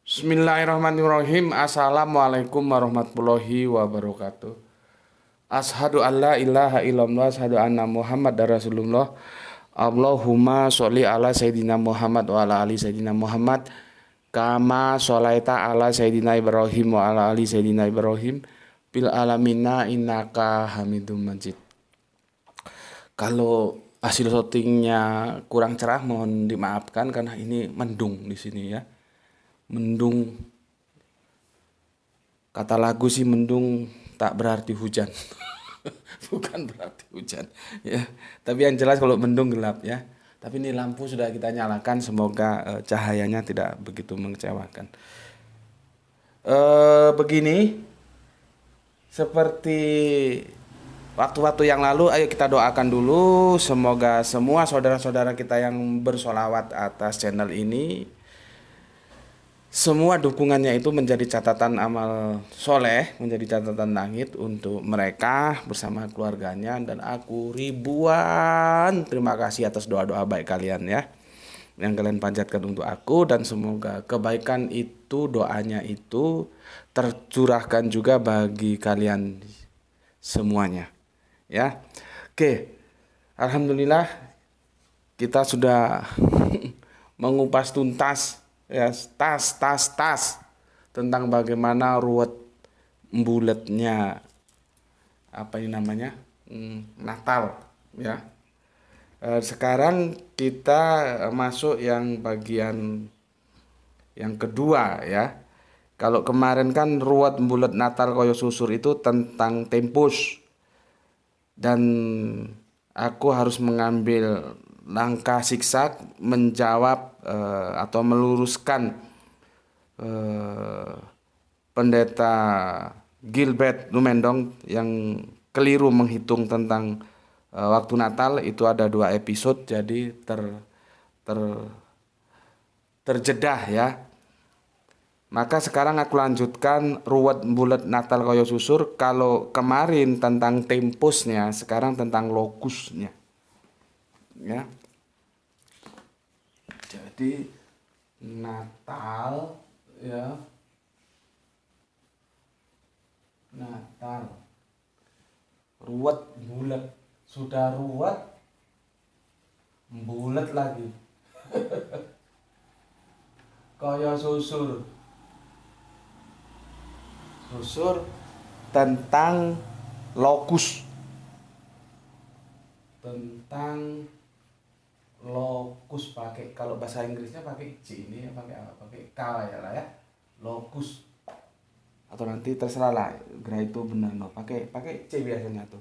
Bismillahirrahmanirrahim. Assalamualaikum warahmatullahi wabarakatuh. Ashadu an la ilaha illallah, ashadu anna Muhammad Rasulullah. Allahumma sholli ala Sayyidina Muhammad wa ala ali Sayyidina Muhammad. Kama sholaita ala Sayyidina Ibrahim wa ala ali Sayyidina Ibrahim. Bil alamina innaka hamidum majid. Kalau hasil syutingnya kurang cerah mohon dimaafkan karena ini mendung di sini ya. Mendung, kata lagu sih mendung tak berarti hujan. Bukan berarti hujan ya, tapi yang jelas kalau mendung gelap ya. Tapi ini lampu sudah kita nyalakan, semoga cahayanya tidak begitu mengecewakan. Begini, seperti waktu-waktu yang lalu, ayo kita doakan dulu semoga semua saudara-saudara kita yang bersolawat atas channel ini, semua dukungannya itu menjadi catatan amal soleh, menjadi catatan langit untuk mereka bersama keluarganya. Dan aku ribuan terima kasih atas doa-doa baik kalian ya, yang kalian panjatkan untuk aku. Dan semoga kebaikan itu, doanya itu tercurahkan juga bagi kalian semuanya ya. Oke, alhamdulillah kita sudah mengupas tuntas ya, tas tentang bagaimana ruwet bulatnya apa ini namanya Natal ya. Sekarang kita masuk yang bagian yang kedua ya. Kalau kemarin kan ruwet bulat Natal koyo susur itu tentang tempus, dan aku harus mengambil langkah siksak menjawab atau meluruskan pendeta Gilbert Numendong yang keliru menghitung tentang waktu Natal. Itu ada 2 episode, jadi terjedah ya. Maka sekarang aku lanjutkan ruwet bulat Natal koyo susur. Kalau kemarin tentang tempusnya, sekarang tentang lokusnya ya. Jadi Natal ya, Natal ruwet bulat, sudah ruwet bulat lagi. Kaya susur tentang lokus, pakai, kalau bahasa Inggrisnya pakai C, ini pakai apa? Pakai K ya lah ya. Lokus, atau nanti terserah lah, Gra itu benar no, pakai C biasanya tuh.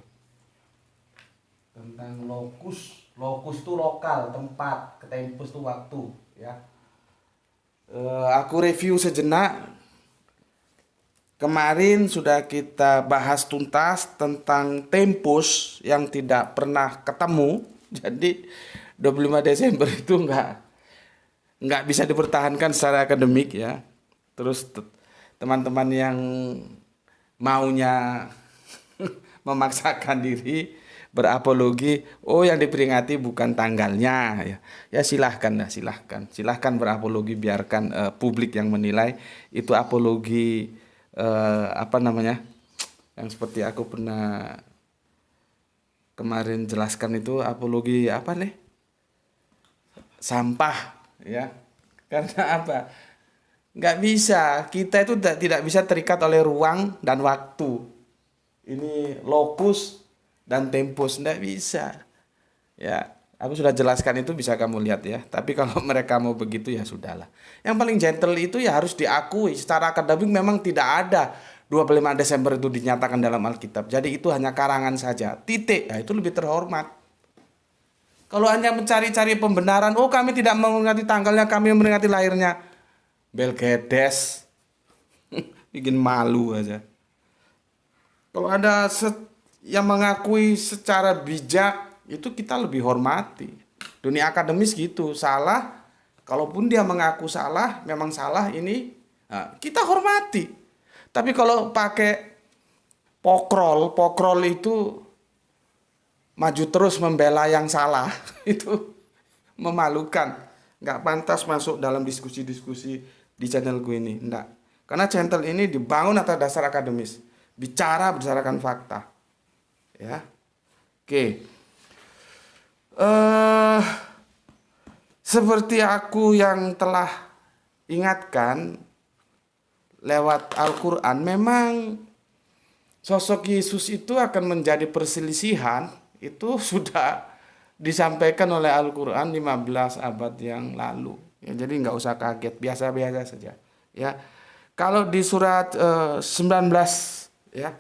Tentang lokus itu lokal, tempat, tempus itu waktu ya. Aku review sejenak. Kemarin sudah kita bahas tuntas tentang tempus yang tidak pernah ketemu. Jadi 25 Desember itu nggak bisa dipertahankan secara akademik ya. Terus teman-teman yang maunya memaksakan diri berapologi, oh yang diperingati bukan tanggalnya ya. Ya silahkan berapologi, biarkan publik yang menilai itu apologi apa namanya, yang seperti aku pernah kemarin jelaskan itu apologi apa nih, sampah ya. Karena apa? Nggak bisa, kita itu tidak bisa terikat oleh ruang dan waktu. Ini lokus dan tempus, nggak bisa ya. Aku sudah jelaskan itu, bisa kamu lihat ya. Tapi kalau mereka mau begitu ya sudahlah. Yang paling gentle itu ya harus diakui secara akademik, memang tidak ada 25 Desember itu dinyatakan dalam Alkitab. Jadi itu hanya karangan saja. Titik. Ya, itu lebih terhormat. Kalau hanya mencari-cari pembenaran, oh kami tidak memperingati tanggalnya, kami memperingati lahirnya. Belgedes. Bikin malu aja. Kalau ada yang mengakui secara bijak, itu kita lebih hormati. Dunia akademis gitu, salah, kalaupun dia mengaku salah, memang salah ini, nah, kita hormati. Tapi kalau pakai pokrol itu maju terus membela yang salah, itu memalukan. Nggak pantas masuk dalam diskusi-diskusi di channelku ini, enggak. Karena channel ini dibangun atas dasar akademis, bicara berdasarkan fakta. Ya. Oke. Seperti aku yang telah ingatkan lewat Al-Quran, memang sosok Yesus itu akan menjadi perselisihan, itu sudah disampaikan oleh Al-Quran 15 abad yang lalu. Ya, jadi nggak usah kaget, biasa-biasa saja. Ya, kalau di surat 19, ya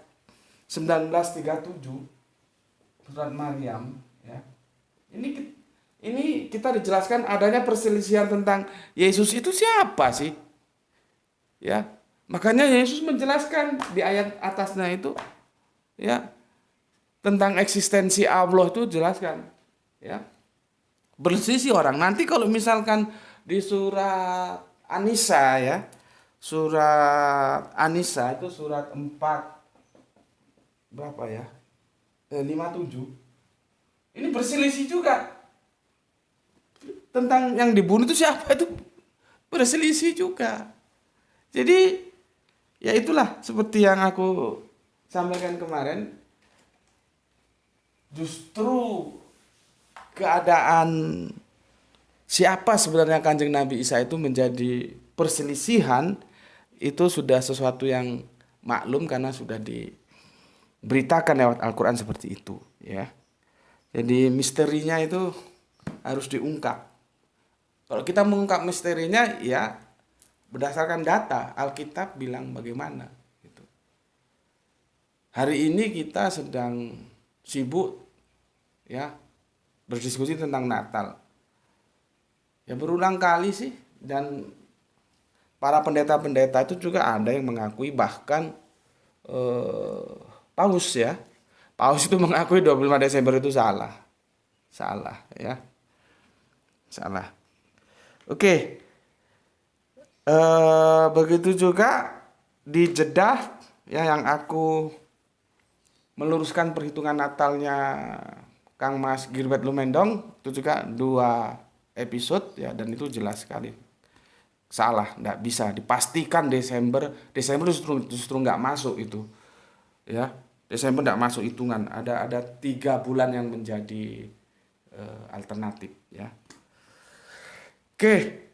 19:37 surat Maryam, ya ini kita dijelaskan adanya perselisihan tentang Yesus itu siapa sih, ya. Makanya Yesus menjelaskan di ayat atasnya itu, ya, tentang eksistensi Allah itu jelaskan, ya. Berselisih orang. Nanti kalau misalkan di surat An-Nisa, ya, surat An-Nisa itu surat 4 berapa ya? 57. Ini berselisih juga. Tentang yang dibunuh itu siapa, itu berselisih juga. Jadi ya itulah seperti yang aku sampaikan kemarin. Justru keadaan siapa sebenarnya Kanjeng Nabi Isa itu menjadi perselisihan, itu sudah sesuatu yang maklum karena sudah diberitakan lewat Al-Quran seperti itu, ya. Jadi misterinya itu harus diungkap. Kalau kita mengungkap misterinya, ya berdasarkan data, Alkitab bilang bagaimana gitu. Hari ini kita sedang sibuk, ya, berdiskusi tentang Natal. Ya berulang kali sih, dan para pendeta-pendeta itu juga ada yang mengakui, bahkan Paus, ya. Paus itu mengakui 25 Desember itu salah. Salah, ya. Salah. Oke. Begitu juga di Jeddah, ya, yang aku meluruskan perhitungan Natalnya Kang Mas Gilbert Lumendong, itu juga 2 episode, ya, dan itu jelas sekali salah, nggak bisa dipastikan Desember justru nggak masuk itu, ya. Desember nggak masuk hitungan, ada 3 bulan yang menjadi alternatif, ya. Oke.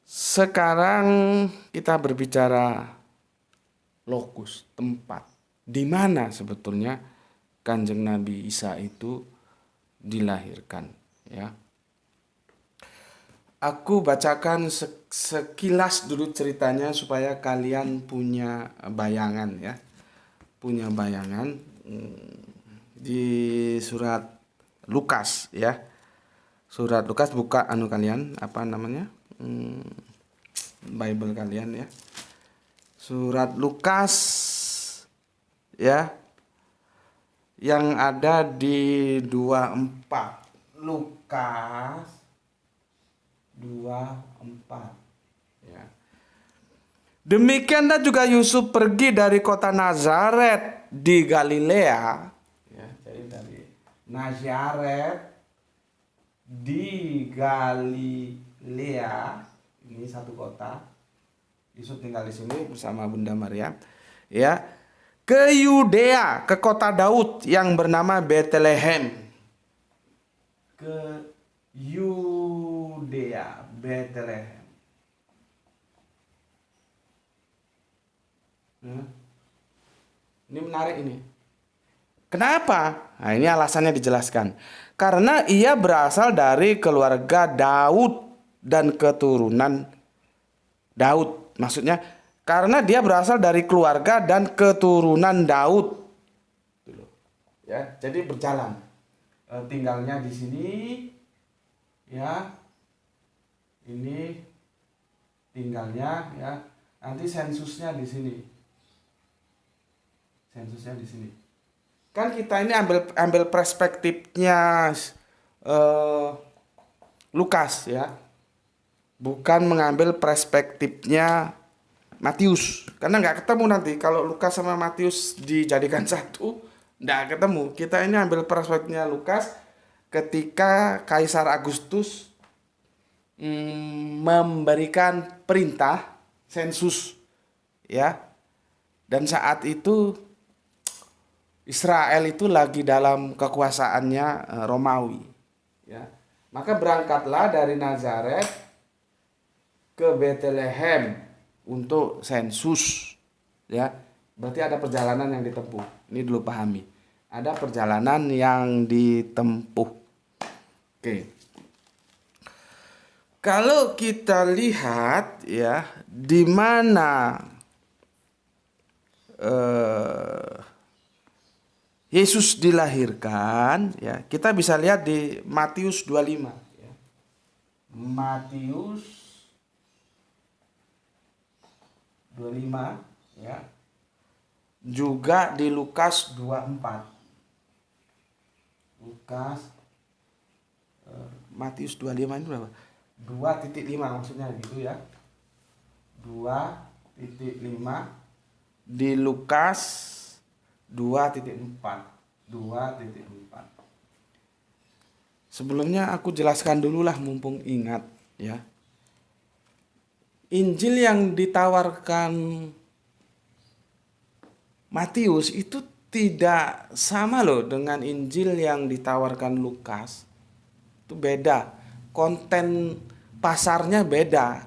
Sekarang kita berbicara lokus, tempat di mana sebetulnya Kanjeng Nabi Isa itu dilahirkan, ya. Aku bacakan sekilas dulu ceritanya supaya kalian punya bayangan, ya. Punya bayangan di surat Lukas, ya. Surat Lukas, buka kalian, apa namanya? Bible kalian, ya. Surat Lukas, ya, yang ada di 24. Lukas 24, ya. Demikianlah juga Yusuf pergi dari kota Nazaret di Galilea, ya, jadi dari Nazaret di Galilea, ini satu kota. Yusuf tinggal di sini bersama Bunda Maria, ya, ke Yudea, ke kota Daud yang bernama Betlehem. Ke Yudea, Betlehem. Ini menarik ini. Kenapa? Nah, ini alasannya dijelaskan. Karena ia berasal dari keluarga Daud dan keturunan Daud. Maksudnya karena dia berasal dari keluarga dan keturunan Daud. Ya, jadi berjalan. Tinggalnya di sini, ya. Ini tinggalnya, ya. Nanti sensusnya di sini. Sensusnya di sini. Kan kita ini ambil perspektifnya Lukas, ya. Bukan mengambil perspektifnya Matius. Karena nggak ketemu nanti. Kalau Lukas sama Matius dijadikan satu, nggak ketemu. Kita ini ambil perspektifnya Lukas ketika Kaisar Agustus memberikan perintah sensus, ya. Dan saat itu Israel itu lagi dalam kekuasaannya Romawi, ya. Maka berangkatlah dari Nazaret ke Bethlehem untuk sensus, ya. Berarti ada perjalanan yang ditempuh. Ini dulu pahami. Ada perjalanan yang ditempuh. Oke. Kalau kita lihat, ya, di mana Yesus dilahirkan, ya, kita bisa lihat di Matius 25, ya. Matius 25, ya. Juga di Lukas 24. Matius 25 itu berapa? 2.5 maksudnya gitu, ya. 2.5 di Lukas 2.4. Sebelumnya aku jelaskan dululah mumpung ingat, ya. Injil yang ditawarkan Matius itu tidak sama loh dengan Injil yang ditawarkan Lukas. Itu beda. Konten pasarnya beda.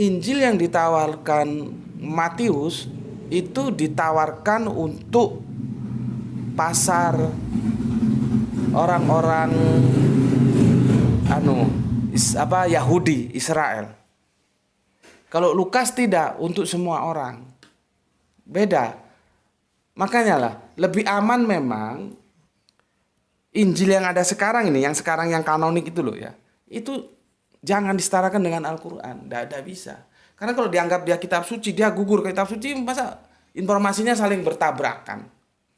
Injil yang ditawarkan Matius itu ditawarkan untuk pasar orang-orang Yahudi, Israel. Kalau Lukas tidak, untuk semua orang. Beda. Makanya lah, lebih aman memang Injil yang ada sekarang ini, yang sekarang yang kanonik itu loh, ya. Itu jangan disetarakan dengan Al-Quran. Tidak bisa. Karena kalau dianggap dia kitab suci, dia gugur ke kitab suci, masa informasinya saling bertabrakan.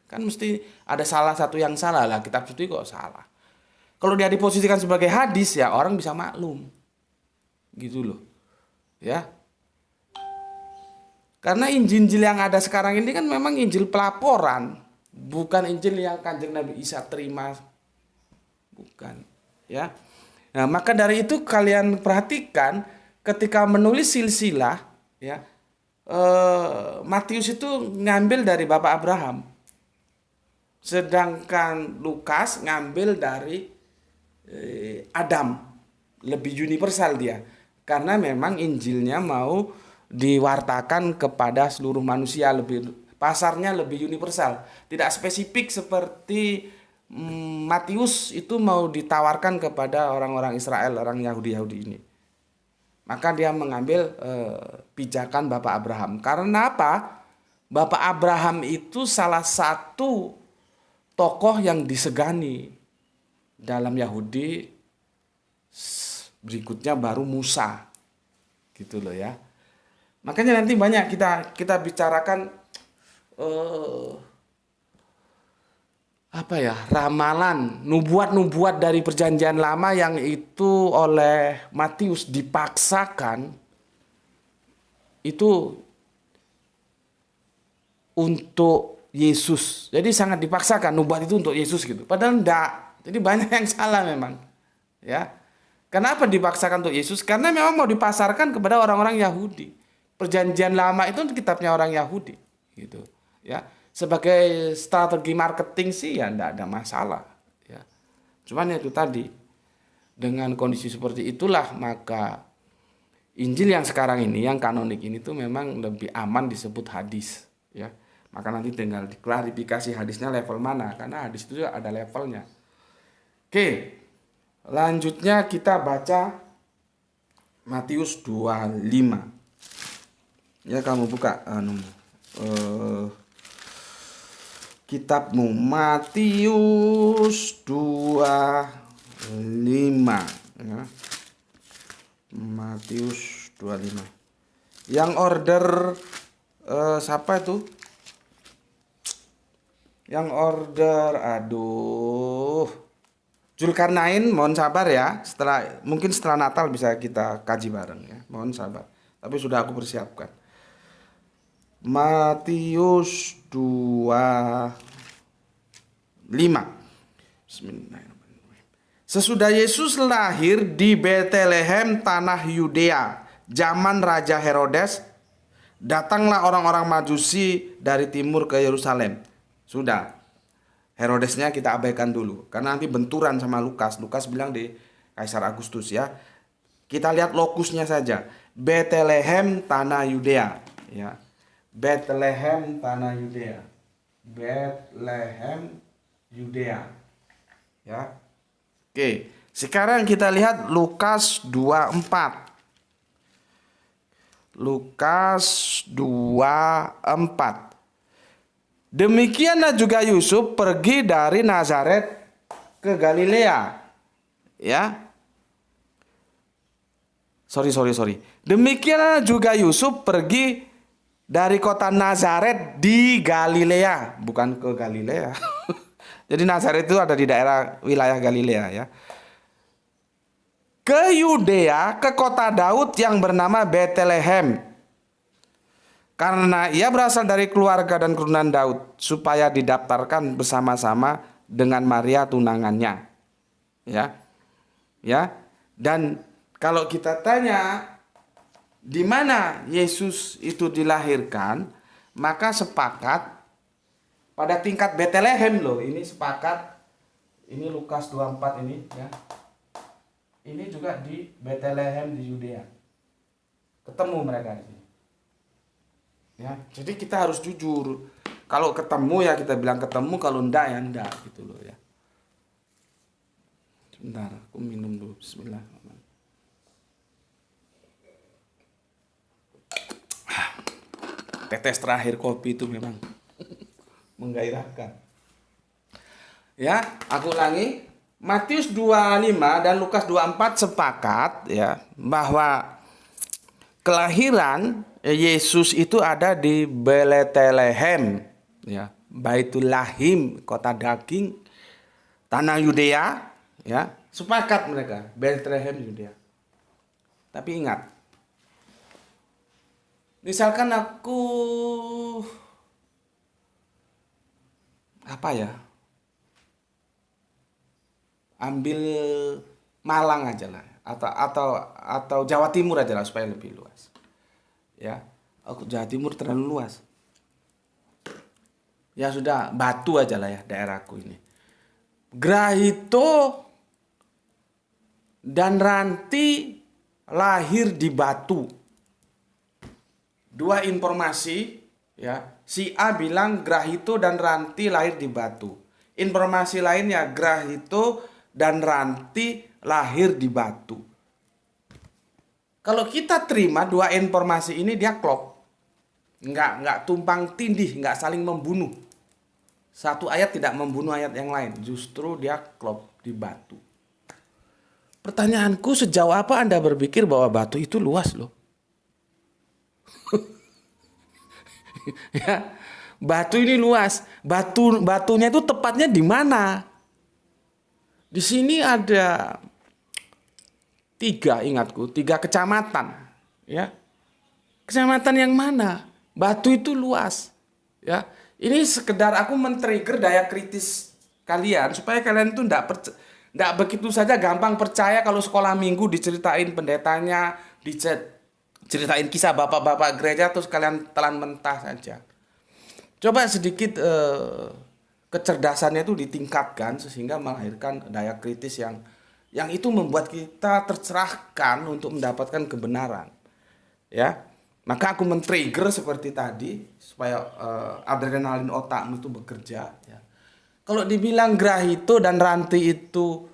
Kan mesti ada salah satu yang salah lah, kitab suci kok salah. Kalau dia diposisikan sebagai hadis, ya orang bisa maklum. Gitu loh. Ya. Karena Injil yang ada sekarang ini kan memang Injil pelaporan, bukan Injil yang Kanjeng Nabi Isa terima, bukan, ya. Nah, maka dari itu kalian perhatikan ketika menulis silsilah, ya, Matius itu ngambil dari Bapak Abraham, sedangkan Lukas ngambil dari Adam, lebih universal dia, karena memang Injilnya mau diwartakan kepada seluruh manusia, pasarnya lebih universal, tidak spesifik seperti Matius itu mau ditawarkan kepada orang-orang Israel, orang Yahudi ini. Maka dia mengambil pijakan Bapak Abraham. Karena apa? Bapak Abraham itu salah satu tokoh yang disegani dalam Yahudi, berikutnya baru Musa, gitu loh, ya. Makanya nanti banyak kita bicarakan ramalan, nubuat-nubuat dari Perjanjian Lama yang itu oleh Matius dipaksakan itu untuk Yesus. Jadi sangat dipaksakan nubuat itu untuk Yesus gitu. Padahal enggak. Jadi banyak yang salah memang. Ya. Kenapa dipaksakan untuk Yesus? Karena memang mau dipasarkan kepada orang-orang Yahudi. Perjanjian Lama itu kitabnya orang Yahudi, gitu, ya. Sebagai strategi marketing sih ya enggak ada masalah, ya. Cuman itu tadi, dengan kondisi seperti itulah maka Injil yang sekarang ini, yang kanonik ini tuh memang lebih aman disebut hadis, ya. Maka nanti tinggal diklarifikasi hadisnya level mana, karena hadis itu ada levelnya. Oke, lanjutnya kita baca Matius 25. Ya, kamu buka kitabmu Matius 25, ya. Matius 25. Yang order siapa itu? Yang order Zulkarnain, mohon sabar ya. Mungkin setelah Natal bisa kita kaji bareng, ya. Mohon sabar. Tapi sudah aku persiapkan. Matius 25. Bismillahirrahmanirrahim. Sesudah Yesus lahir di Betlehem tanah Yudea, zaman Raja Herodes, datanglah orang-orang Majusi dari timur ke Yerusalem. Sudah, Herodesnya kita abaikan dulu, karena nanti benturan sama Lukas. Lukas bilang di Kaisar Agustus ya. Kita lihat lokusnya saja. Betlehem tanah Yudea, ya. Betlehem tanah Yudea. Betlehem Yudea. Ya. Oke, sekarang kita lihat Lukas 24. Lukas 24. Demikianlah juga Yusuf pergi dari Nazaret ke Galilea. Ya. Sorry. Demikianlah juga Yusuf pergi dari kota Nazaret di Galilea, bukan ke Galilea. Jadi Nazaret itu ada di daerah wilayah Galilea ya. Ke Yudea, ke kota Daud yang bernama Betlehem. Karena ia berasal dari keluarga dan keturunan Daud, supaya didaftarkan bersama-sama dengan Maria tunangannya. Ya. Ya. Dan kalau kita tanya di mana Yesus itu dilahirkan, maka sepakat pada tingkat Betlehem loh. Ini sepakat. Ini Lukas 24 ini ya. Ini juga di Betlehem di Yudea. Ketemu mereka di sini. Ya, jadi kita harus jujur. Kalau ketemu ya kita bilang ketemu, kalau enggak ya enggak gitu loh ya. Sebentar, aku minum dulu. Bismillahirrahmanirrahim. Tetes terakhir kopi itu memang menggairahkan. Ya, aku ulangi. Matius 25 dan Lukas 24 sepakat ya bahwa kelahiran Yesus itu ada di Betlehem ya, Baitul Lahim, kota daging, tanah Yudea ya. Sepakat mereka, Betlehem Yudea. Tapi ingat, misalkan aku ambil Malang aja lah, atau Jawa Timur aja lah supaya lebih luas. Ya, Jawa Timur terlalu luas. Ya sudah, Batu aja lah ya daerahku ini. Grahito dan Ranti lahir di Batu. Dua informasi ya. Si A bilang Grahito dan Ranti lahir di Batu. Informasi lainnya Grahito dan Ranti lahir di Batu. Kalau kita terima dua informasi ini dia klop. Enggak tumpang tindih, enggak saling membunuh. Satu ayat tidak membunuh ayat yang lain, justru dia klop di Batu. Pertanyaanku, sejauh apa Anda berpikir bahwa Batu itu luas loh? Ya, Batu ini luas. Batunya itu tepatnya di mana? Di sini ada tiga kecamatan. Ya, kecamatan yang mana? Batu itu luas. Ya, ini sekedar aku men-trigger daya kritis kalian supaya kalian itu enggak begitu saja gampang percaya kalau sekolah minggu diceritain pendetanya, diceritain kisah bapak-bapak gereja terus kalian telan mentah saja. Coba sedikit kecerdasannya itu ditingkatkan sehingga melahirkan daya kritis yang itu membuat kita tercerahkan untuk mendapatkan kebenaran. Ya. Maka aku men-trigger seperti tadi supaya adrenalin otakmu itu bekerja ya. Kalau dibilang Grahito dan Ranti itu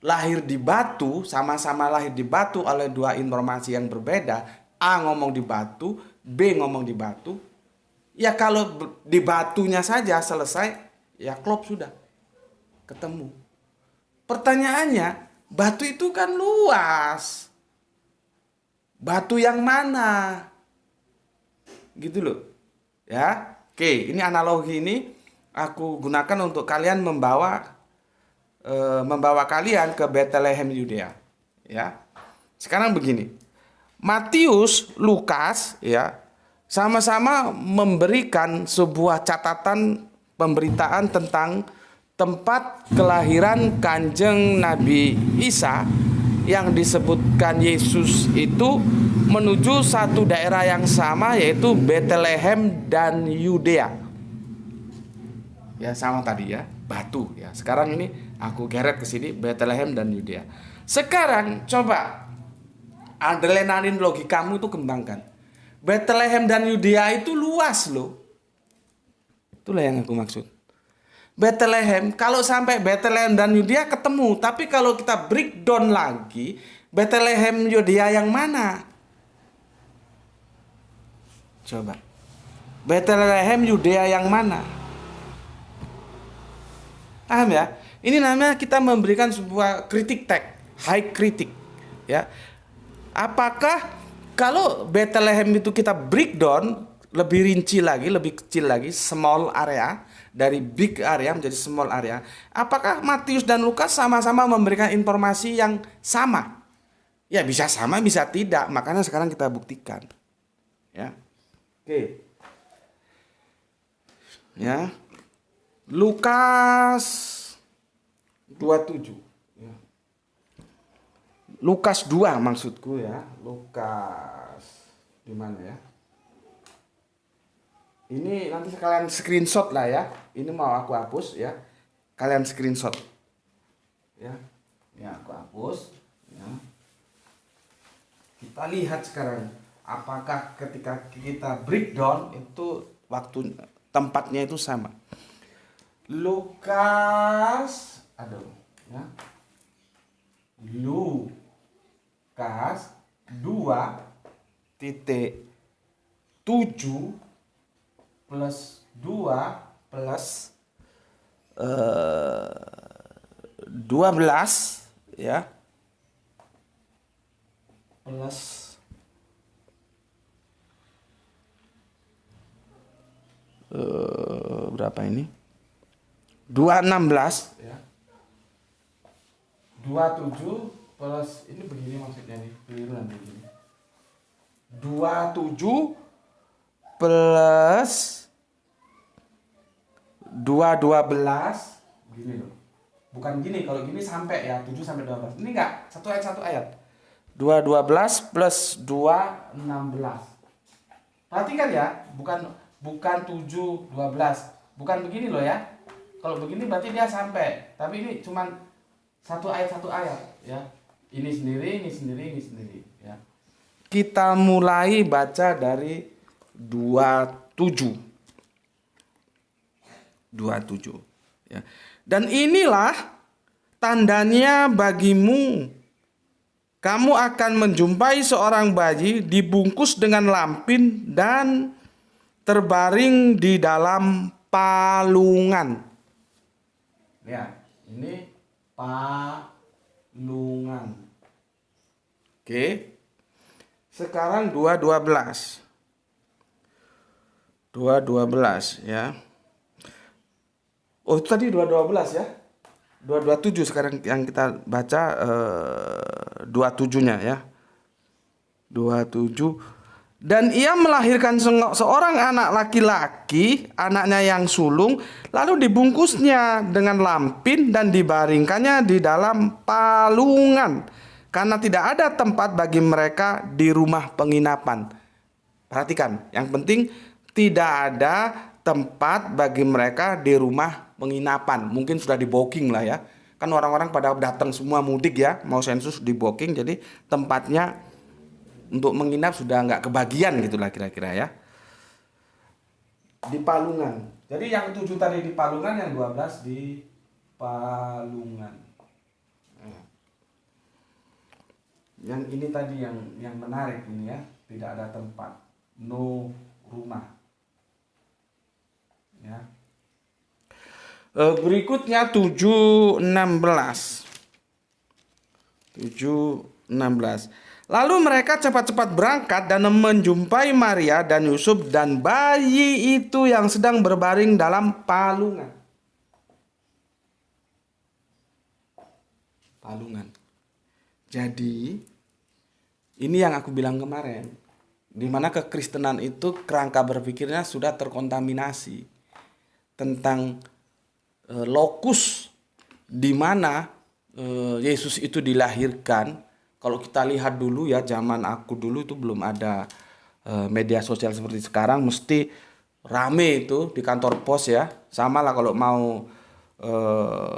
lahir di Batu, sama-sama lahir di Batu oleh dua informasi yang berbeda, A ngomong di Batu, B ngomong di Batu. Ya kalau di Batunya saja selesai, ya klop sudah. Ketemu. Pertanyaannya, Batu itu kan luas. Batu yang mana? Gitu loh. Ya. Oke, ini analogi ini aku gunakan untuk kalian membawa kalian ke Betlehem Yudea. Ya. Sekarang begini. Matius, Lukas ya, sama-sama memberikan sebuah catatan pemberitaan tentang tempat kelahiran Kanjeng Nabi Isa yang disebutkan Yesus itu menuju satu daerah yang sama, yaitu Bethlehem dan Yudea. Ya sama tadi ya, batu ya. Sekarang ini aku geret ke sini Bethlehem dan Yudea. Sekarang coba adrenalin logikamu itu kembangkan. Bethlehem dan Yudea itu luas loh. Itulah yang aku maksud. Bethlehem, kalau sampai Bethlehem dan Yudea ketemu, tapi kalau kita breakdown lagi, Bethlehem Yudea yang mana? Coba. Bethlehem Yudea yang mana? Paham ya? Ini namanya kita memberikan sebuah kritik tag, high kritik, ya. Apakah kalau Bethlehem itu kita breakdown lebih rinci lagi, lebih kecil lagi, small area, dari big area menjadi small area, apakah Matius dan Lukas sama-sama memberikan informasi yang sama? Ya bisa sama, bisa tidak. Makanya sekarang kita buktikan. Ya. Oke. Ya. Lukas 27. Ya. Lukas 2 maksudku ya. Lukas di mana ya? Ini nanti kalian screenshot lah ya. Ini mau aku hapus ya. Kalian screenshot. Ya. Ya aku hapus ya. Kita lihat sekarang apakah ketika kita breakdown itu waktu tempatnya itu sama. Lukas ya. Lukas 2:7 plus 2 plus 12 ya, plus berapa ini? 2:16 ya. 27 plus ini begini maksudnya nih, keliru nanti begini. 27 plus 2:12 gini loh. Bukan gini, kalau gini sampai ya 7 sampai 12. Ini enggak, satu ayat. 2:12 plus 2:16. Perhatikan ya, bukan 7:12. Bukan begini loh ya. Kalau begini berarti dia sampai. Tapi ini cuman satu ayat ya. Ini sendiri ya. Kita mulai baca dari 27 ya. Dan inilah tandanya bagimu, kamu akan menjumpai seorang bayi dibungkus dengan lampin dan terbaring di dalam palungan. Ya, ini palungan. Oke. Sekarang 2:12 ya. Oh, itu tadi 2:12 ya. 2:27 sekarang yang kita baca 27-nya ya. 27. Dan ia melahirkan seorang anak laki-laki, anaknya yang sulung, lalu dibungkusnya dengan lampin dan dibaringkannya di dalam palungan, karena tidak ada tempat bagi mereka di rumah penginapan. Perhatikan, yang penting tidak ada tempat bagi mereka di rumah penginapan. Mungkin sudah di booking lah ya. Kan orang-orang pada datang semua mudik ya, mau sensus di booking, jadi tempatnya untuk menginap sudah nggak kebagian gitulah kira-kira ya. Di palungan. Jadi yang 7 tadi di palungan, yang 12 di palungan. Yang ini tadi yang menarik ini ya, tidak ada tempat, no rumah. Ya. Berikutnya 7:16. Lalu mereka cepat-cepat berangkat dan menjumpai Maria dan Yusuf dan bayi itu yang sedang berbaring dalam palungan. Jadi ini yang aku bilang kemarin, di mana kekristenan itu kerangka berpikirnya sudah terkontaminasi tentang lokus di mana Yesus itu dilahirkan. Kalau kita lihat dulu ya, zaman aku dulu itu belum ada media sosial seperti sekarang, mesti rame itu di kantor pos ya. Sama lah kalau mau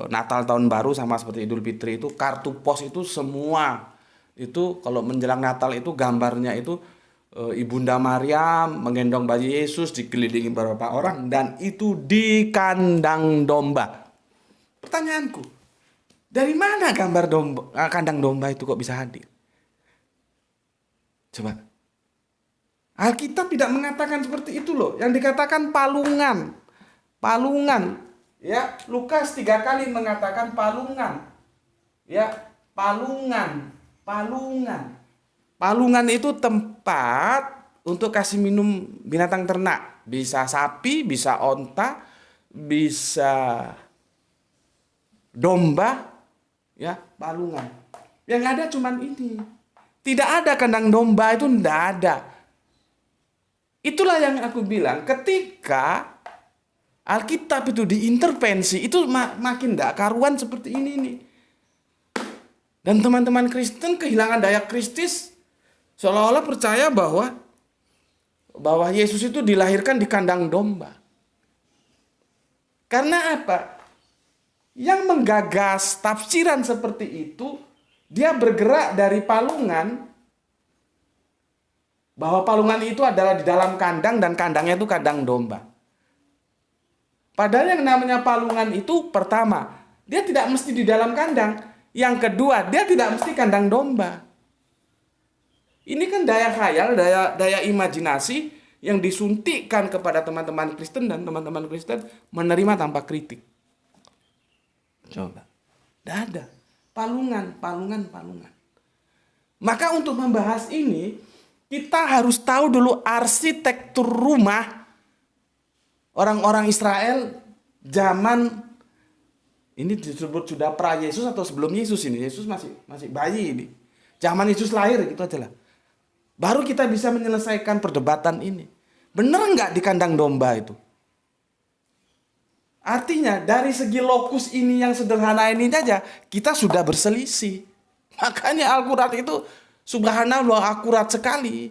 Natal tahun baru sama seperti Idul Fitri itu, kartu pos itu semua itu kalau menjelang Natal itu gambarnya itu Ibunda Maryam menggendong bayi Yesus dikelilingi beberapa orang, dan itu di kandang domba. Pertanyaanku, dari mana gambar domba, kandang domba itu kok bisa hadir? Coba. Alkitab tidak mengatakan seperti itu loh. Yang dikatakan palungan. Palungan. Ya, Lukas 3 kali mengatakan palungan. Ya, palungan. Palungan. Palungan itu tempat untuk kasih minum binatang ternak. Bisa sapi, bisa onta, bisa domba, ya, palungan. Yang ada cuman ini. Tidak ada kandang domba, itu tidak ada. Itulah yang aku bilang, ketika Alkitab itu diintervensi, itu makin tidak karuan seperti ini nih. Dan teman-teman Kristen kehilangan daya kristis, seolah-olah percaya bahwa Yesus itu dilahirkan di kandang domba. Karena apa? Yang menggagas tafsiran seperti itu, dia bergerak dari palungan, bahwa palungan itu adalah di dalam kandang dan kandangnya itu kandang domba. Padahal yang namanya palungan itu, pertama, dia tidak mesti di dalam kandang. Yang kedua, dia tidak mesti kandang domba. Ini kan daya khayal, daya imajinasi yang disuntikkan kepada teman-teman Kristen, dan teman-teman Kristen menerima tanpa kritik. Coba. Tidak ada. Palungan. Maka untuk membahas ini, kita harus tahu dulu arsitektur rumah orang-orang Israel zaman ini disebut sudah pra Yesus atau sebelum Yesus ini. Yesus masih bayi ini. Zaman Yesus lahir gitu aja lah. Baru kita bisa menyelesaikan perdebatan ini. Benar nggak di kandang domba itu? Artinya dari segi lokus ini yang sederhana ini saja kita sudah berselisih. Makanya Al-Quran itu subhanallah akurat sekali.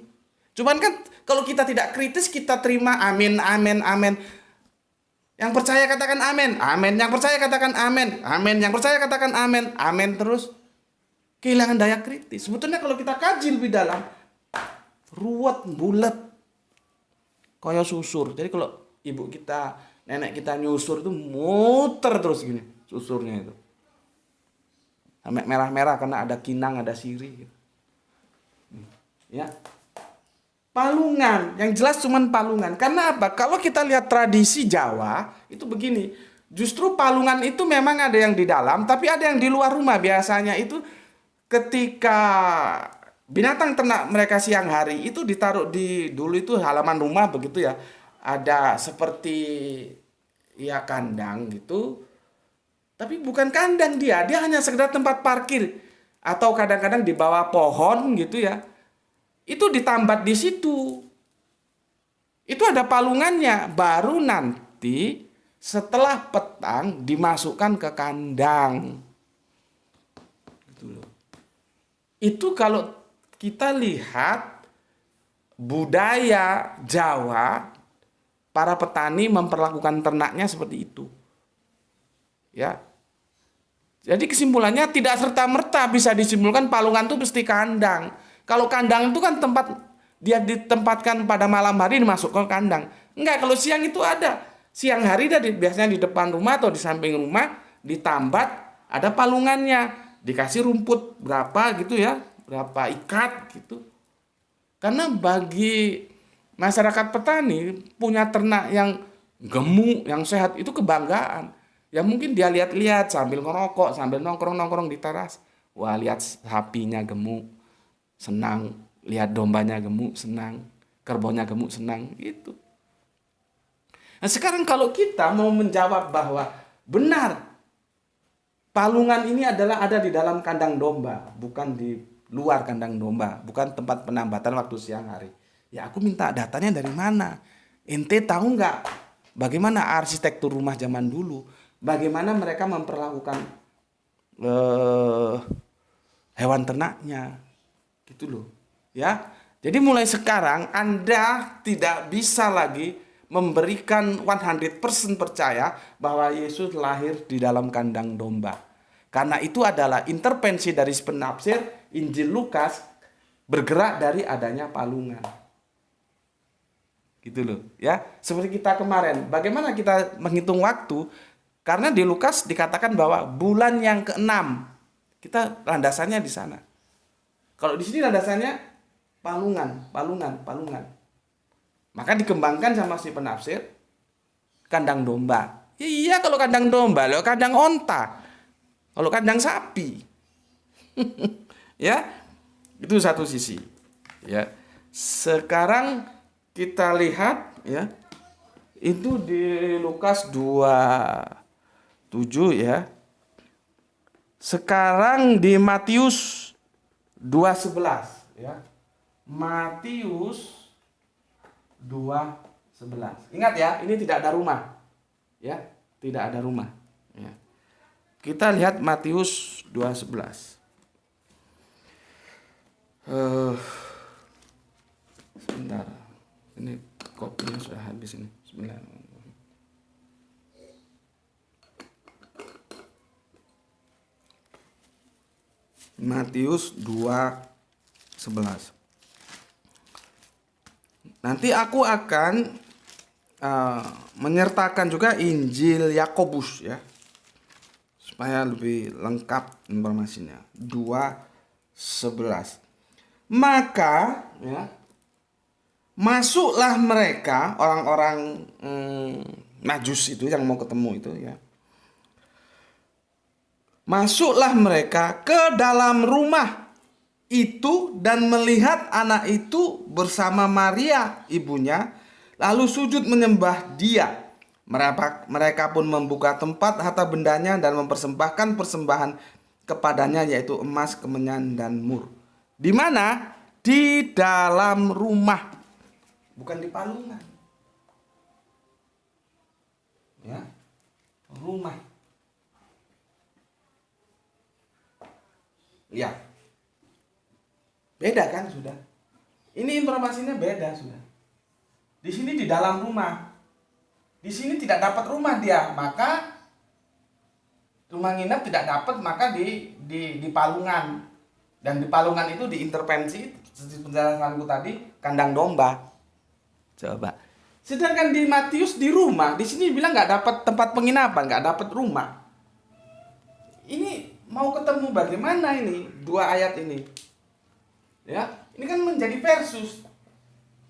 Cuman kan kalau kita tidak kritis, kita terima amin. Yang percaya katakan amin. Yang percaya katakan amin. Yang percaya katakan amin terus. Kehilangan daya kritis. Sebetulnya kalau kita kaji lebih dalam, ruwet, bulat, kayak susur. Jadi kalau ibu kita, nenek kita nyusur itu muter terus gini susurnya itu. Sampai merah-merah karena ada kinang, ada sirih gitu. Ya. Palungan, yang jelas cuman palungan. Karena apa? Kalau kita lihat tradisi Jawa, itu begini. Justru palungan itu memang ada yang di dalam, tapi ada yang di luar rumah. Biasanya itu ketika binatang ternak mereka siang hari, itu ditaruh di, dulu itu halaman rumah begitu ya. Ada seperti ya kandang gitu. Tapi bukan kandang dia hanya sekedar tempat parkir. Atau kadang-kadang di bawah pohon gitu ya. Itu ditambat di situ. Itu ada palungannya. Baru nanti setelah petang dimasukkan ke kandang. Gitu loh. Itu kalau kita lihat budaya Jawa, para petani memperlakukan ternaknya seperti itu. Ya. Jadi kesimpulannya tidak serta-merta bisa disimpulkan palungan itu mesti kandang. Kalau kandang itu kan tempat dia ditempatkan pada malam hari dimasukkan ke kandang. Enggak, kalau siang itu ada. Siang hari dia biasanya di depan rumah atau di samping rumah ditambat, ada palungannya. Dikasih rumput berapa gitu ya, berapa ikat gitu. Karena bagi masyarakat petani punya ternak yang gemuk, yang sehat itu kebanggaan. Ya mungkin dia lihat-lihat sambil ngerokok, sambil nongkrong-nongkrong di teras. Wah, lihat sapinya gemuk, senang. Lihat dombanya gemuk, senang. Kerbaunya gemuk, senang. Gitu. Nah sekarang kalau kita mau menjawab bahwa benar palungan ini adalah ada di dalam kandang domba, bukan di luar kandang domba, bukan tempat penambatan waktu siang hari. Ya aku minta datanya dari mana? Ente tahu nggak bagaimana arsitektur rumah zaman dulu? bagaimana mereka memperlakukan eh, hewan ternaknya, gitu loh. Ya, jadi mulai sekarang Anda tidak bisa lagi memberikan 100% percaya bahwa Yesus lahir di dalam kandang domba. Karena itu adalah intervensi dari penafsir Injil Lukas bergerak dari adanya palungan. Gitu loh, ya. Seperti kita kemarin, bagaimana kita menghitung waktu? Karena di Lukas dikatakan bahwa bulan yang ke-6. Kita landasannya di sana. Kalau di sini landasannya palungan. Maka dikembangkan sama si penafsir kandang domba. Iya, kalau kandang domba, kalau kandang onta, kalau kandang sapi. Ya, itu satu sisi. Ya. Sekarang kita lihat ya. Itu di Lukas 27 ya. Sekarang di Matius 2:11 ya. Matius 2:11. Ingat ya, ini tidak ada rumah. Ya, tidak ada rumah. Ya. Kita lihat Matius 2:11. Sebentar. Ini kopinya sudah habis ini. Bismillah. Matius 2:11. Nanti aku akan menyertakan juga Injil Yakobus ya. Supaya lebih lengkap informasinya. 2:11. Maka ya, masuklah mereka orang-orang Majus itu yang mau ketemu itu ya. Masuklah mereka ke dalam rumah itu dan melihat anak itu bersama Maria ibunya, lalu sujud menyembah dia. Mereka pun membuka tempat harta bendanya dan mempersembahkan persembahan kepadanya, yaitu emas, kemenyan, dan mur. Di mana? Di dalam rumah. Bukan di palungan. Ya. Rumah. Ya. Beda kan sudah. Ini informasinya beda sudah. Di sini di dalam rumah. Di sini tidak dapat rumah dia, maka rumah nginep tidak dapat, maka di palungan. Dan di palungan itu diintervensi seperti penjelasanku tadi, kandang domba. Coba. Sedangkan di Matius di rumah, di sini bilang nggak dapat tempat penginapan, nggak dapat rumah. Ini mau ketemu bagaimana ini dua ayat ini? Ya, ini kan menjadi versus.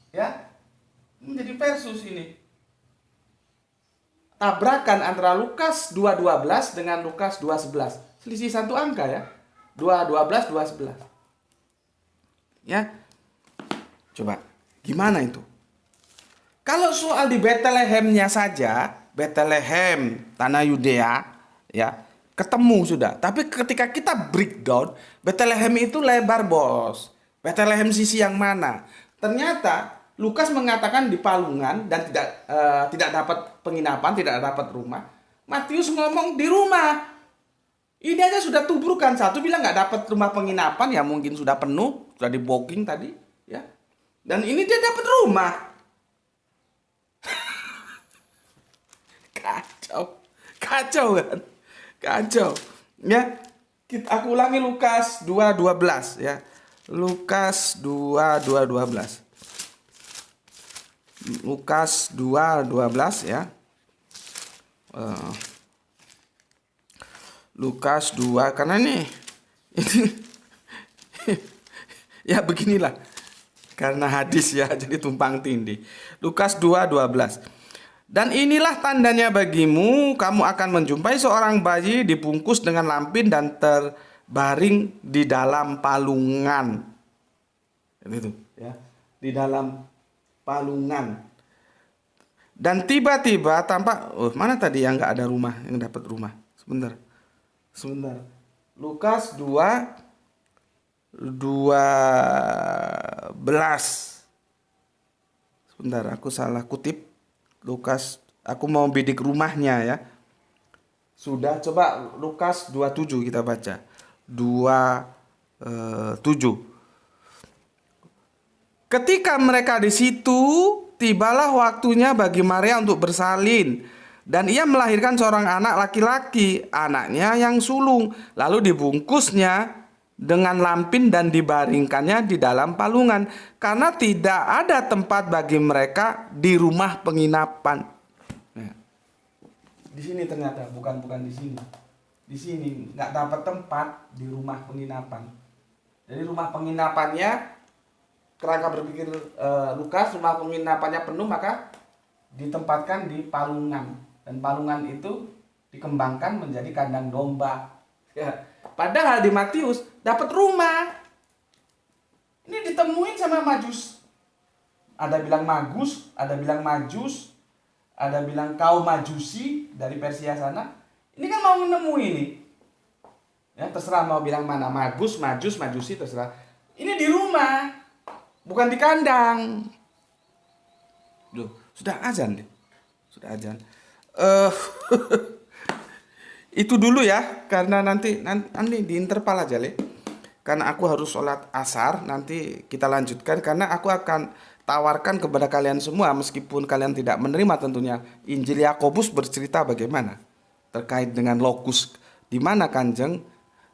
Ya, menjadi versus ini. Tabrakan antara Lukas 2:12 dengan Lukas 2:11. Selisih satu angka ya. 2:12, 2:11. Ya. Coba, gimana itu? Kalau soal di Betlehemnya saja, Bethlehem, tanah Yudea, ya, ketemu sudah. Tapi ketika kita breakdown, Bethlehem itu lebar, bos. Bethlehem sisi yang mana? Ternyata Lukas mengatakan di palungan dan tidak dapat penginapan, tidak dapat rumah. Matius ngomong di rumah. Ini aja sudah tubrukan. Satu bilang nggak dapat rumah penginapan, ya mungkin sudah penuh, sudah di booking tadi, ya. Dan ini dia dapat rumah. Kacau kan? Kacau. Ya. Aku ulangi Lukas 2:12 ya. Lukas 2:12. Lukas 2:12 ya. Lukas 2 karena ini ya beginilah. Karena hadis ya, jadi tumpang tindih. Lukas 2:12. Dan inilah tandanya bagimu, kamu akan menjumpai seorang bayi dibungkus dengan lampin dan terbaring di dalam palungan. Itu ya, di dalam palungan. Dan tiba-tiba tampak, mana tadi yang nggak ada rumah, yang dapat rumah? Sebentar. Lukas 2:12. Sebentar, aku salah kutip. Lukas, aku mau bidik rumahnya ya. Sudah, coba Lukas 27 kita baca. 27. Ketika mereka di situ, tibalah waktunya bagi Maria untuk bersalin. Dan ia melahirkan seorang anak laki-laki, anaknya yang sulung. Lalu dibungkusnya dengan lampin dan dibaringkannya di dalam palungan. Karena tidak ada tempat bagi mereka di rumah penginapan. Nah, di sini ternyata, bukan di sini. Di sini nggak dapat tempat di rumah penginapan. Jadi rumah penginapannya, kerangka berpikir Lukas, rumah penginapannya penuh, maka ditempatkan di palungan. Dan palungan itu dikembangkan menjadi kandang domba. Ya. Padahal di Matius dapat rumah. Ini ditemuin sama Majus. Ada bilang Magus, ada bilang Majus, ada bilang kaum Majusi dari Persia sana. Ini kan mau nemu ini. Ya, terserah mau bilang mana, Magus, Majus, Majusi, terserah. Ini di rumah, bukan di kandang. Loh, sudah azan deh. Sudah azan. Itu dulu ya, karena nanti di interval aja Le. Karena aku harus sholat asar, nanti kita lanjutkan karena aku akan tawarkan kepada kalian semua meskipun kalian tidak menerima tentunya. Injil Yakobus bercerita bagaimana terkait dengan lokus di mana Kanjeng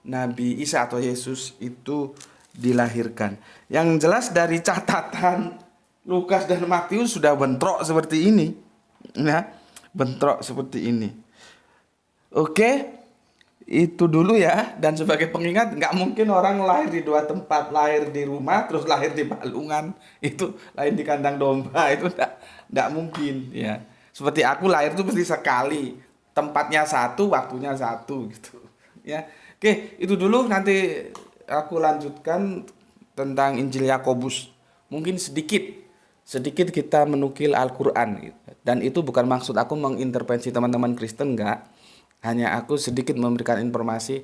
Nabi Isa atau Yesus itu dilahirkan. Yang jelas dari catatan Lukas dan Matius sudah bentrok seperti ini. Ya. Bentrok seperti ini. Oke, itu dulu ya. Dan sebagai pengingat, nggak mungkin orang lahir di dua tempat, lahir di rumah terus lahir di palungan, itu lahir di kandang domba, itu nggak mungkin ya. Seperti aku lahir itu pasti sekali, tempatnya satu, waktunya satu gitu ya. Oke, itu dulu, nanti aku lanjutkan tentang Injil Yakobus. Mungkin sedikit kita menukil Al-Quran gitu. Dan itu bukan maksud aku mengintervensi teman-teman Kristen, enggak. Hanya aku sedikit memberikan informasi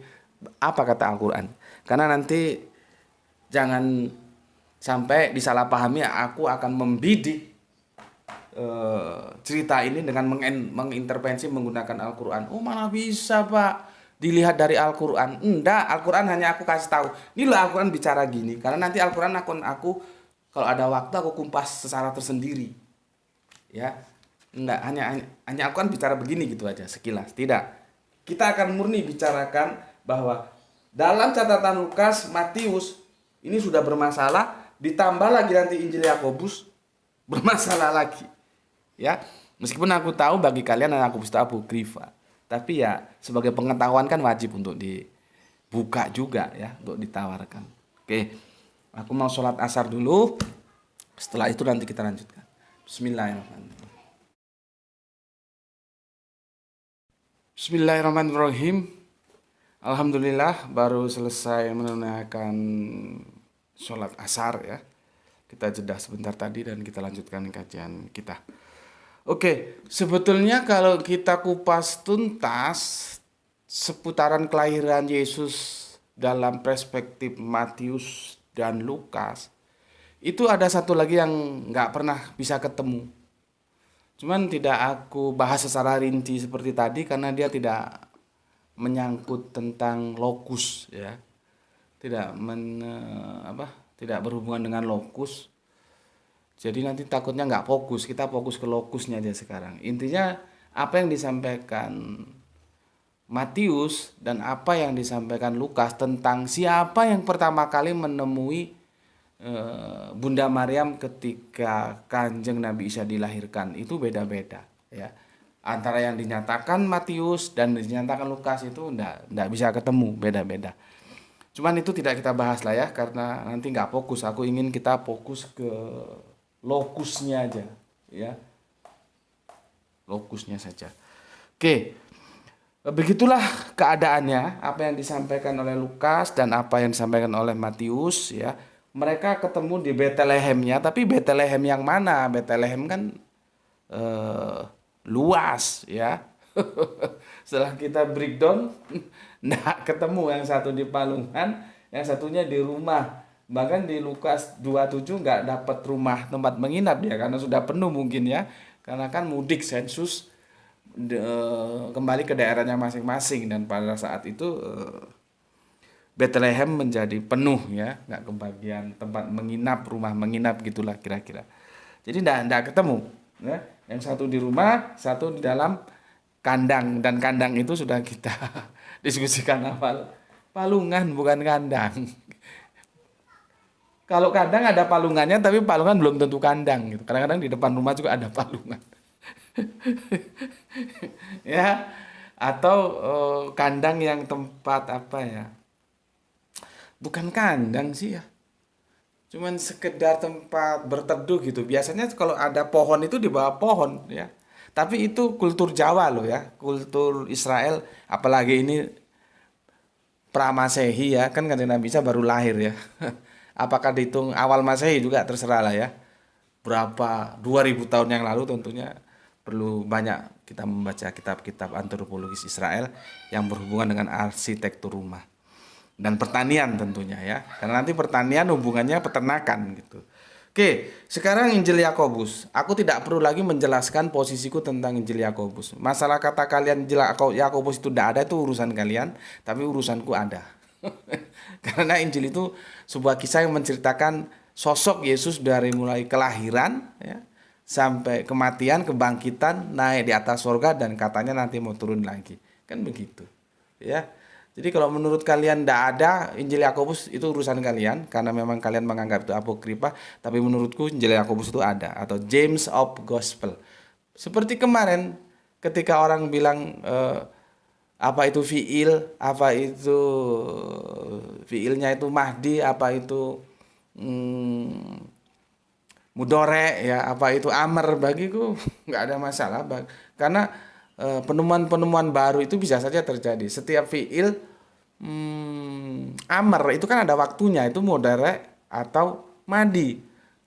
apa kata Al-Quran. Karena nanti jangan sampai disalahpahami aku akan membidik cerita ini dengan mengintervensi menggunakan Al-Quran. Oh, mana bisa Pak dilihat dari Al-Quran? Enggak, Al-Quran hanya aku kasih tahu. Ini loh Al-Quran bicara gini. Karena nanti Al-Quran aku kalau ada waktu aku kumpas secara tersendiri. Ya. Enggak, hanya aku kan bicara begini gitu aja sekilas. Tidak. Kita akan murni bicarakan bahwa dalam catatan Lukas, Matius ini sudah bermasalah, ditambah lagi nanti Injil Yakobus bermasalah lagi. Ya. Meskipun aku tahu bagi kalian Yakobus itu apokrifa, tapi ya sebagai pengetahuan kan wajib untuk dibuka juga ya, untuk ditawarkan. Oke. Aku mau sholat asar dulu. Setelah itu nanti kita lanjutkan. Bismillahirrahmanirrahim. Bismillahirrahmanirrahim. Alhamdulillah baru selesai menunaikan sholat asar ya. Kita jeda sebentar tadi dan kita lanjutkan kajian kita. Oke, sebetulnya kalau kita kupas tuntas seputaran kelahiran Yesus dalam perspektif Matius dan Lukas, itu ada satu lagi yang nggak pernah bisa ketemu. Cuman tidak aku bahas secara rinci seperti tadi karena dia tidak menyangkut tentang lokus ya. Tidak berhubungan dengan lokus. Jadi nanti takutnya nggak fokus, kita fokus ke lokusnya aja sekarang. Intinya apa yang disampaikan Matius dan apa yang disampaikan Lukas tentang siapa yang pertama kali menemui Bunda Maryam ketika Kanjeng Nabi Isa dilahirkan itu beda-beda ya. Antara yang dinyatakan Matius dan dinyatakan Lukas itu enggak bisa ketemu, beda-beda. Cuman itu tidak kita bahas lah ya karena nanti nggak fokus. Aku ingin kita fokus ke lokusnya aja ya. Lokusnya saja. Oke. Begitulah keadaannya apa yang disampaikan oleh Lukas dan apa yang disampaikan oleh Matius ya. Mereka ketemu di Betlehemnya, tapi Betlehem yang mana? Betlehem kan luas ya. Setelah kita breakdown, nah ketemu yang satu di palungan, yang satunya di rumah. Bahkan di Lukas 27 nggak dapat rumah tempat menginap dia karena sudah penuh mungkin ya. Karena kan mudik sensus kembali ke daerahnya masing-masing, dan pada saat itu Bethlehem menjadi penuh ya, nggak kebagian tempat menginap, rumah menginap gitulah kira-kira. Jadi nggak ketemu ya. Yang satu di rumah, satu di dalam kandang, dan kandang itu sudah kita diskusikan awal. Palungan bukan kandang. Kalau kandang ada palungannya, tapi palungan belum tentu kandang gitu. Kadang-kadang di depan rumah juga ada palungan. Ya, atau kandang yang tempat apa ya? Bukan kandang sih ya. Cuman sekedar tempat berteduh gitu. Biasanya kalau ada pohon itu di bawah pohon ya. Tapi itu kultur Jawa loh ya, kultur Israel, apalagi ini pra-Masehi ya, kan kanjeng Nabi Isa baru lahir ya. Apakah dihitung awal Masehi juga terserah lah ya. Berapa 2000 tahun yang lalu tentunya perlu banyak kita membaca kitab-kitab antropologis Israel yang berhubungan dengan arsitektur rumah dan pertanian tentunya ya. Karena nanti pertanian hubungannya peternakan gitu. Oke, sekarang Injil Yakobus. Aku tidak perlu lagi menjelaskan posisiku tentang Injil Yakobus. Masalah kata kalian Injil Yakobus itu tidak ada, itu urusan kalian, tapi urusanku ada. Karena Injil itu sebuah kisah yang menceritakan sosok Yesus dari mulai kelahiran ya, sampai kematian, kebangkitan, naik di atas surga, dan katanya nanti mau turun lagi. Kan begitu. Ya. Jadi kalau menurut kalian tidak ada Injil Yakobus, itu urusan kalian karena memang kalian menganggap itu apokripa, tapi menurutku Injil Yakobus itu ada, atau James of Gospel. Seperti kemarin ketika orang bilang apa itu fiil, apa itu fiilnya itu Mahdi, apa itu mudore ya, apa itu amr, bagiku nggak ada masalah karena penemuan-penemuan baru itu bisa saja terjadi. Setiap fiil amr itu kan ada waktunya, itu mudore atau madi.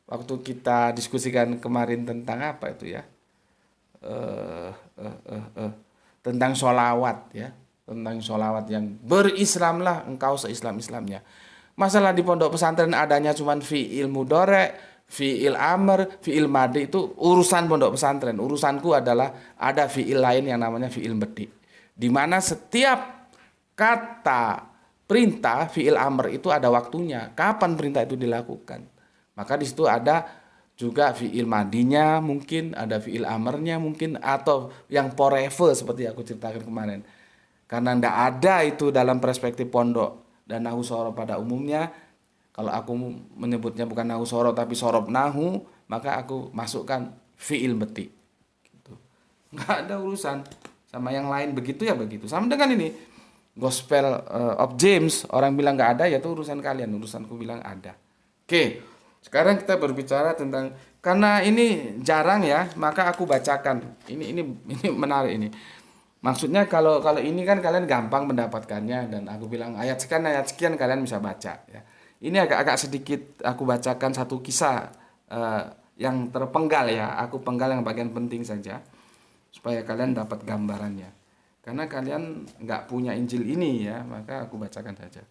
Waktu kita diskusikan kemarin tentang apa itu ya, tentang sholawat ya, tentang sholawat yang berislamlah engkau seislam-islamnya. Masalah di pondok pesantren adanya cuman fiil mudore, fiil amr, fiil madi, itu urusan pondok pesantren. Urusanku adalah ada fiil lain yang namanya fiil medi, di mana setiap kata perintah fiil amr itu ada waktunya, kapan perintah itu dilakukan. Maka di situ ada juga fiil madinya, mungkin ada fiil amrnya mungkin, atau yang forever seperti aku ceritakan kemarin. Karena ndak ada itu dalam perspektif pondok dan nahu sorob pada umumnya. Kalau aku menyebutnya bukan nahu sorob tapi sorob nahu, maka aku masukkan fiil meti. Gitu. Nggak ada urusan sama yang lain, begitu ya begitu. Sama dengan ini Gospel of James, orang bilang nggak ada, ya itu urusan kalian, urusanku bilang ada. Oke, sekarang kita berbicara tentang, karena ini jarang ya, maka aku bacakan. Ini menarik ini. Maksudnya kalau ini kan kalian gampang mendapatkannya, dan aku bilang ayat sekian kalian bisa baca ya. Ini agak sedikit aku bacakan satu kisah yang terpenggal ya. Aku penggal yang bagian penting saja supaya kalian dapat gambarannya. Karena kalian nggak punya Injil ini ya, maka aku bacakan saja.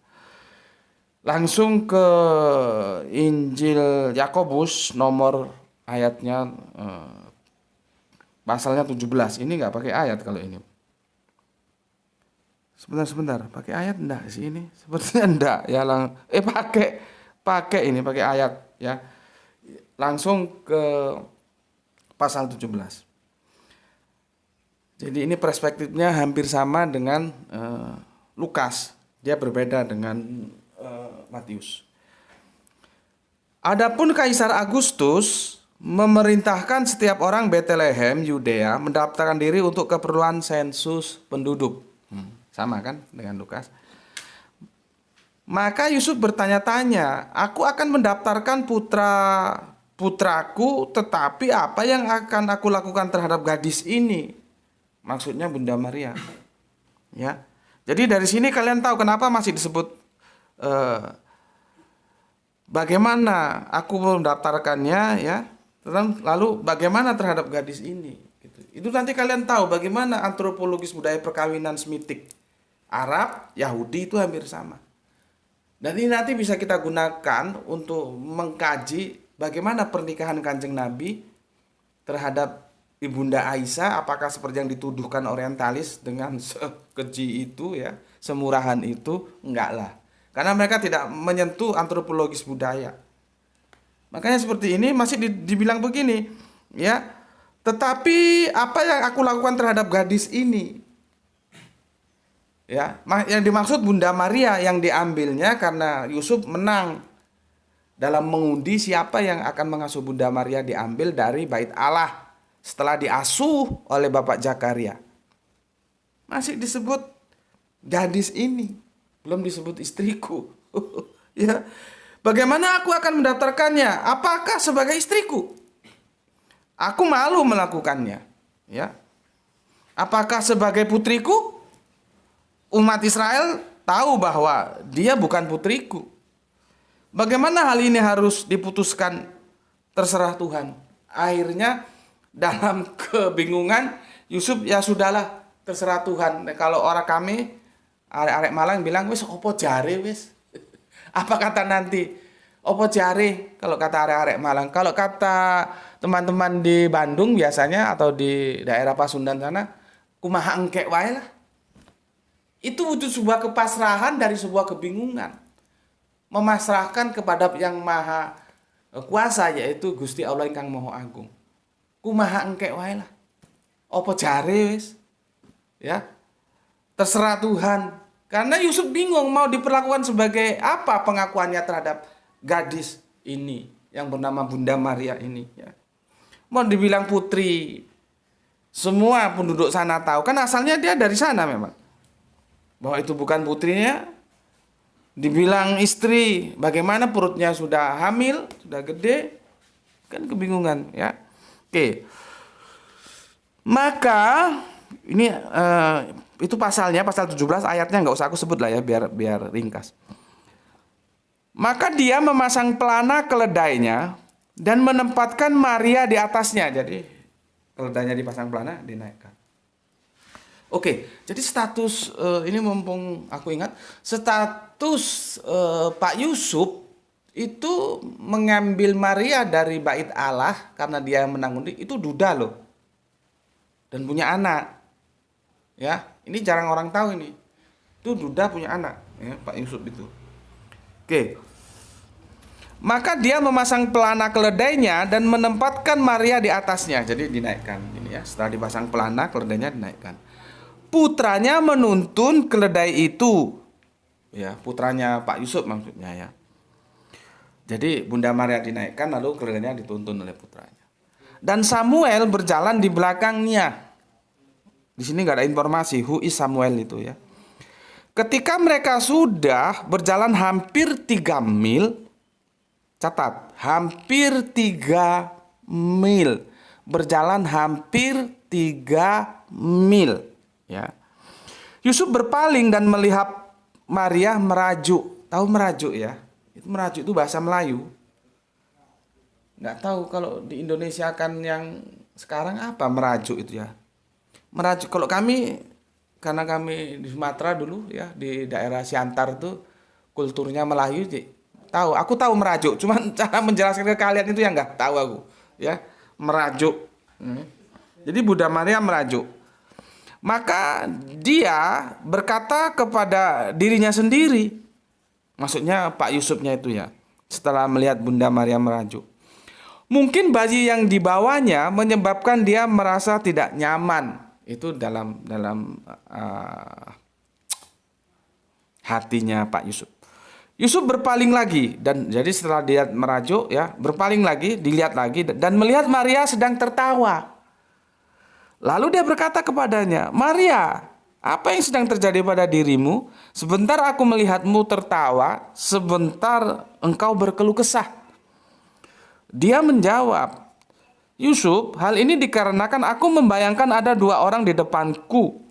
Langsung ke Injil Yakobus nomor ayatnya pasalnya 17. Ini nggak pakai ayat kalau ini. Sebentar, pakai ayat enggak sih ini? Sepertinya enggak ya, pakai ini, pakai ayat ya. Langsung ke pasal 17. Jadi ini perspektifnya hampir sama dengan Lukas. Dia berbeda dengan Matius. Adapun Kaisar Agustus memerintahkan setiap orang Bethlehem, Yudea, mendaftarkan diri untuk keperluan sensus penduduk. Sama kan dengan Lukas. Maka Yusuf bertanya-tanya, aku akan mendaftarkan putraku, tetapi apa yang akan aku lakukan terhadap gadis ini? Maksudnya Bunda Maria. Ya. Jadi dari sini kalian tahu kenapa masih disebut bagaimana aku mendaftarkannya ya. Lalu bagaimana terhadap gadis ini? Gitu. Itu nanti kalian tahu bagaimana antropologis budaya perkawinan Semitik. Arab, Yahudi itu hampir sama. Dan ini nanti bisa kita gunakan untuk mengkaji bagaimana pernikahan Kanjeng Nabi terhadap Ibunda Aisyah, apakah seperti yang dituduhkan orientalis dengan sekeji itu ya, semurahan itu? Enggak lah. Karena mereka tidak menyentuh antropologis budaya. Makanya seperti ini masih dibilang begini, ya. Tetapi apa yang aku lakukan terhadap gadis ini? Ya, yang dimaksud Bunda Maria yang diambilnya karena Yusuf menang dalam mengundi siapa yang akan mengasuh Bunda Maria, diambil dari Bait Allah setelah diasuh oleh Bapak Zakaria. Masih disebut gadis ini, belum disebut istriku. Ya. Bagaimana aku akan mendaftarkannya? Apakah sebagai istriku? Aku malu melakukannya, ya. Apakah sebagai putriku? Umat Israel tahu bahwa dia bukan putriku. Bagaimana hal ini harus diputuskan? Terserah Tuhan. Akhirnya dalam kebingungan Yusuf, ya sudahlah, terserah Tuhan. Kalau orang kami arek-arek Malang bilang wis opo jare wis. Apa kata nanti? Opo jare kalau kata arek-arek Malang. Kalau kata teman-teman di Bandung biasanya atau di daerah Pasundan sana, kumaha engkek wae lah. Itu wujud sebuah kepasrahan dari sebuah kebingungan. Memasrahkan kepada yang maha kuasa, yaitu Gusti Allah ingkang Maha Agung. Kumaha engkek wae lah. Apa jare wis? Ya. Terserah Tuhan. Karena Yusuf bingung mau diperlakukan sebagai apa pengakuannya terhadap gadis ini yang bernama Bunda Maria ini, ya. Mau dibilang putri. Semua penduduk sana tahu, kan asalnya dia dari sana memang. Bahwa itu bukan putrinya. Dibilang istri, bagaimana perutnya sudah hamil, sudah gede, kan kebingungan, ya. Oke. Maka ini itu pasalnya, pasal 17 ayatnya nggak usah aku sebut lah ya, biar ringkas. Maka dia memasang pelana keledainya dan menempatkan Maria di atasnya. Jadi keledainya dipasang pelana, dinaikkan. Oke, jadi status ini mumpung aku ingat, status Pak Yusuf itu mengambil Maria dari Bait Allah karena dia yang menang undi, itu duda loh. Dan punya anak. Ya, ini jarang orang tahu ini. Itu duda punya anak, ya, Pak Yusuf itu. Oke. Maka dia memasang pelana keledainya dan menempatkan Maria di atasnya. Jadi dinaikkan ini ya, setelah dipasang pelana keledainya dinaikkan. Putranya menuntun keledai itu, ya, putranya Pak Yusuf maksudnya, ya. Jadi Bunda Maria dinaikkan lalu keledainya dituntun oleh putranya. Dan Samuel berjalan di belakangnya. Di sini nggak ada informasi who is Samuel itu, ya. Ketika mereka sudah berjalan hampir 3 mil, catat, hampir 3 mil, berjalan hampir 3 mil. Ya. Yusuf berpaling dan melihat Maria merajuk. Tahu merajuk ya? Itu merajuk itu bahasa Melayu. Nggak tahu kalau di Indonesia kan yang sekarang apa merajuk itu ya. Merajuk kalau kami, karena kami di Sumatera dulu ya, di daerah Siantar tuh kulturnya Melayu, tahu. Aku tahu merajuk, cuman cara menjelaskan ke kalian itu yang nggak tahu aku. Ya, merajuk. Jadi Bunda Maria merajuk. Maka dia berkata kepada dirinya sendiri, maksudnya Pak Yusufnya itu ya, setelah melihat Bunda Maria merajuk. Mungkin bayi yang dibawanya menyebabkan dia merasa tidak nyaman. Itu dalam hatinya Pak Yusuf. Yusuf berpaling lagi dan jadi setelah dia merajuk ya, berpaling lagi, dilihat lagi dan melihat Maria sedang tertawa. Lalu dia berkata kepadanya, Maria, apa yang sedang terjadi pada dirimu? Sebentar aku melihatmu tertawa, sebentar engkau berkeluh kesah. Dia menjawab, Yusuf, hal ini dikarenakan aku membayangkan ada 2 orang di depanku.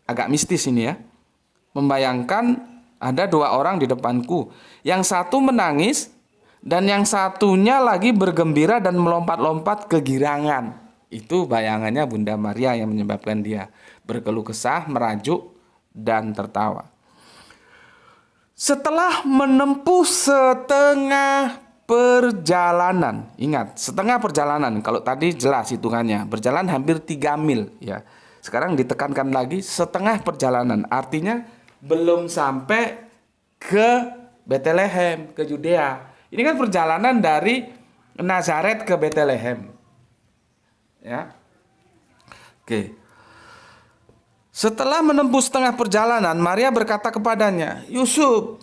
Agak mistis ini ya. Membayangkan ada 2 orang di depanku. Yang satu menangis dan yang satunya lagi bergembira dan melompat-lompat kegirangan. Itu bayangannya Bunda Maria yang menyebabkan dia berkeluh kesah, merajuk, dan tertawa. Setelah menempuh setengah perjalanan. Ingat, setengah perjalanan. Kalau tadi jelas hitungannya, berjalan hampir 3 mil ya. Sekarang ditekankan lagi setengah perjalanan. Artinya belum sampai ke Betlehem, ke Yudea. Ini kan perjalanan dari Nazaret ke Betlehem. Ya. Oke. Setelah menempuh setengah perjalanan, Maria berkata kepadanya, "Yusuf,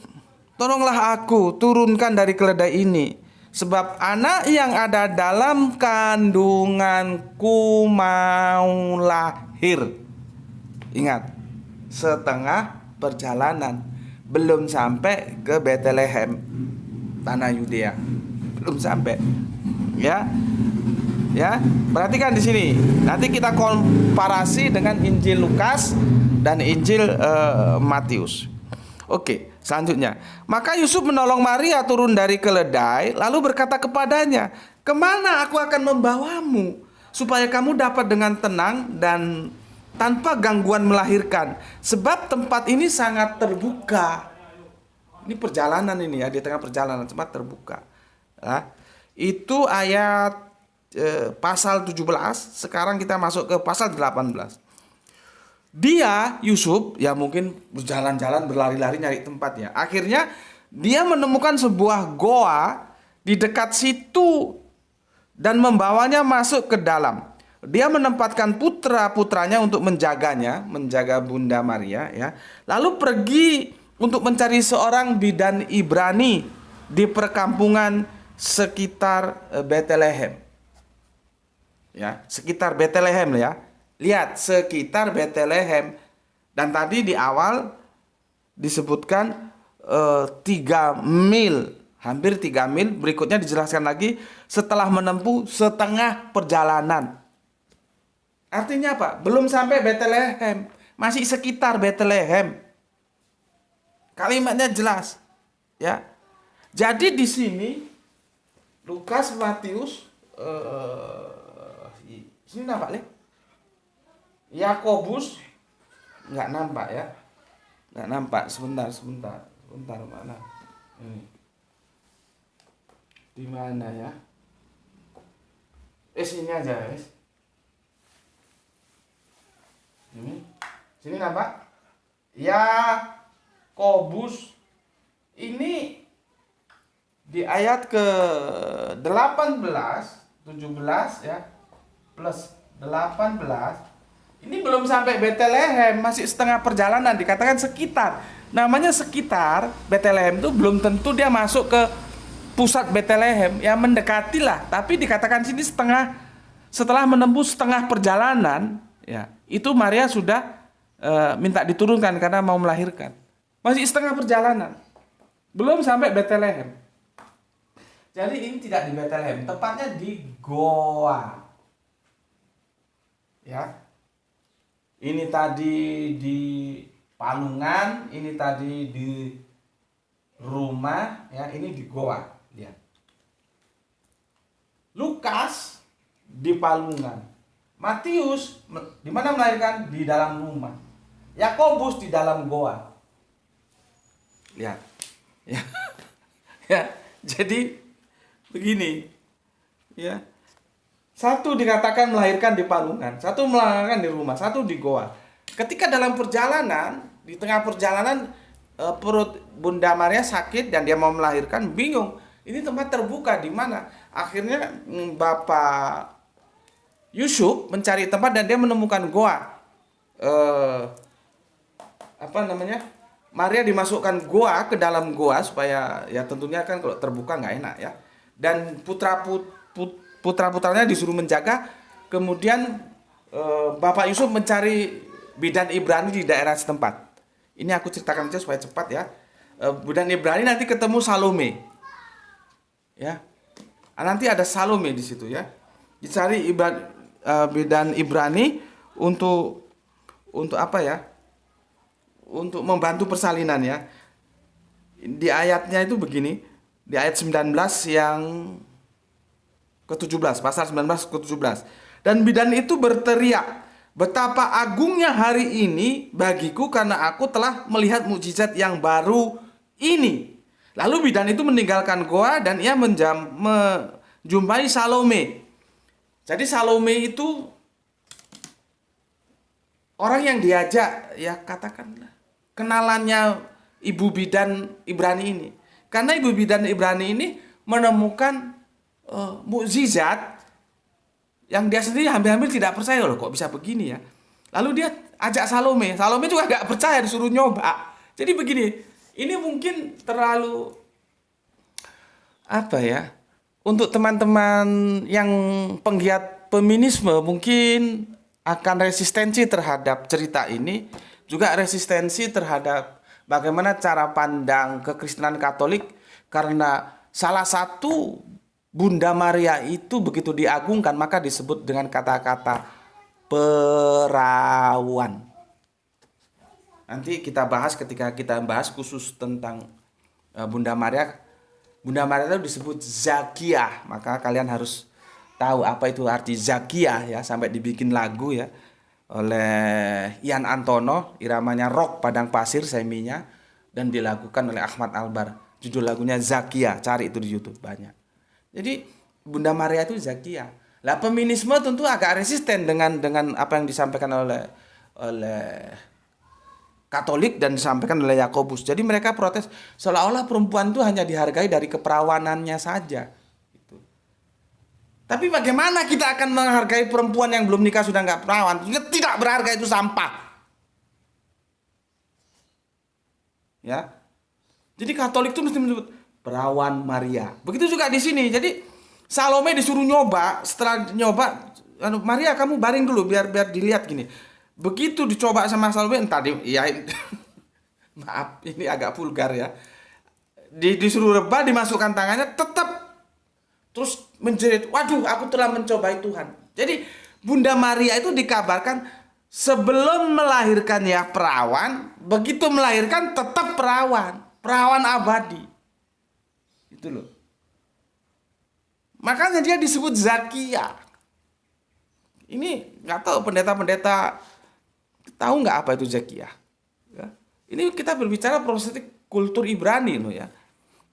tolonglah aku turunkan dari keledai ini, sebab anak yang ada dalam kandunganku mau lahir." Ingat, setengah perjalanan, belum sampai ke Betlehem, tanah Yudea, belum sampai. Ya, ya, perhatikan di sini. Nanti kita komparasi dengan Injil Lukas dan Injil Matius. Oke, selanjutnya. Maka Yusuf menolong Maria turun dari keledai, lalu berkata kepadanya, "Kemana aku akan membawamu, supaya kamu dapat dengan tenang dan tanpa gangguan melahirkan? Sebab tempat ini sangat terbuka." Ini perjalanan ini ya, di tengah perjalanan tempat terbuka. Ya, itu ayat pasal 17. Sekarang kita masuk ke pasal 18. Dia, Yusuf, ya mungkin berjalan-jalan, berlari-lari nyari tempat ya. Akhirnya dia menemukan sebuah goa di dekat situ dan membawanya masuk ke dalam. Dia menempatkan putra-putranya untuk menjaganya, menjaga Bunda Maria ya. Lalu pergi untuk mencari seorang bidan Ibrani di perkampungan sekitar Betlehem. Ya, sekitar Betlehem ya. Lihat, sekitar Betlehem. Dan tadi di awal disebutkan 3 mil, hampir 3 mil. Berikutnya dijelaskan lagi setelah menempuh setengah perjalanan. Artinya apa? Belum sampai Betlehem, masih sekitar Betlehem. Kalimatnya jelas, ya. Jadi di sini Lukas, Matius, sini nampak nih. Yakobus nggak nampak ya, nggak nampak. Sebentar mana? Ini di mana ya? Sini aja guys. Sini nampak? Yakobus ini di ayat ke 18, 17 ya, plus 18. Ini belum sampai Betlehem, masih setengah perjalanan, dikatakan sekitar. Namanya sekitar Betlehem itu belum tentu dia masuk ke pusat Betlehem, ya mendekati lah. Tapi dikatakan sini setelah menempuh setengah perjalanan, ya itu Maria sudah minta diturunkan karena mau melahirkan. Masih setengah perjalanan, belum sampai Betlehem. Jadi ini tidak di Betlehem, tepatnya di goa. Ya. Ini tadi di palungan, ini tadi di rumah, ya, ini di goa. Lihat. Lukas di palungan. Matius di mana melahirkan? Di dalam rumah. Yakobus di dalam goa. Lihat. Ya. Ya, jadi begini. Ya. Satu dikatakan melahirkan di palungan, satu melahirkan di rumah, satu di goa. Ketika dalam perjalanan, di tengah perjalanan perut Bunda Maria sakit dan dia mau melahirkan, bingung. Ini tempat terbuka di mana? Akhirnya Bapak Yusuf mencari tempat dan dia menemukan goa. Maria dimasukkan goa ke dalam goa supaya ya tentunya kan kalau terbuka nggak enak ya. Dan putra-putranya disuruh menjaga. Kemudian Bapak Yusuf mencari bidan Ibrani di daerah setempat. Ini aku ceritakan aja supaya cepat ya. Bidan Ibrani nanti ketemu Salome. Ya. Nanti ada Salome di situ ya. Dicari bidan Ibrani untuk apa ya? Untuk membantu persalinan ya. Di ayatnya itu begini. Di ayat 19 yang ke-17, pasal 19 ke-17. Dan bidan itu berteriak, "Betapa agungnya hari ini bagiku karena aku telah melihat mukjizat yang baru ini." Lalu bidan itu meninggalkan goa dan ia menjumpai Salome. Jadi Salome itu orang yang diajak, ya katakanlah, kenalannya ibu bidan Ibrani ini. Karena ibu bidan Ibrani ini menemukan mukjizat yang dia sendiri hampir-hampir tidak percaya, loh kok bisa begini ya. Lalu dia ajak Salome. Salome juga gak percaya, disuruh nyoba. Jadi begini, ini mungkin terlalu apa ya? Untuk teman-teman yang penggiat feminisme mungkin akan resistensi terhadap cerita ini, juga resistensi terhadap bagaimana cara pandang kekristenan Katolik, karena salah satu Bunda Maria itu begitu diagungkan maka disebut dengan kata-kata perawan. Nanti kita bahas ketika kita bahas khusus tentang Bunda Maria. Bunda Maria itu disebut Zakia, maka kalian harus tahu apa itu arti Zakia ya, sampai dibikin lagu ya oleh Ian Antono, iramanya rock padang pasir seminya, dan dilakukan oleh Ahmad Albar. Judul lagunya Zakia, cari itu di YouTube banyak. Jadi Bunda Maria itu Zakia. Lah feminisme tentu agak resisten dengan apa yang disampaikan oleh Katolik dan disampaikan oleh Yakobus. Jadi mereka protes seolah-olah perempuan itu hanya dihargai dari keperawanannya saja. Gitu. Tapi bagaimana kita akan menghargai perempuan yang belum nikah sudah nggak perawan? Tidak berharga, itu sampah. Ya. Jadi Katolik itu mesti menyebut perawan Maria. Begitu juga di sini. Jadi Salome disuruh nyoba, setelah nyoba, Maria kamu baring dulu biar dilihat gini. Begitu dicoba sama Salome, tadi ya maaf ini agak vulgar ya. Disuruh rebah, dimasukkan tangannya, tetap terus menjerit, waduh aku telah mencobai Tuhan. Jadi Bunda Maria itu dikabarkan sebelum melahirkan ya perawan, begitu melahirkan tetap perawan abadi. Itu loh. Makanya dia disebut Zakia. Ini nggak tahu pendeta-pendeta tahu nggak apa itu Zakia? Ya. Ini kita berbicara proses kultur Ibrani loh ya.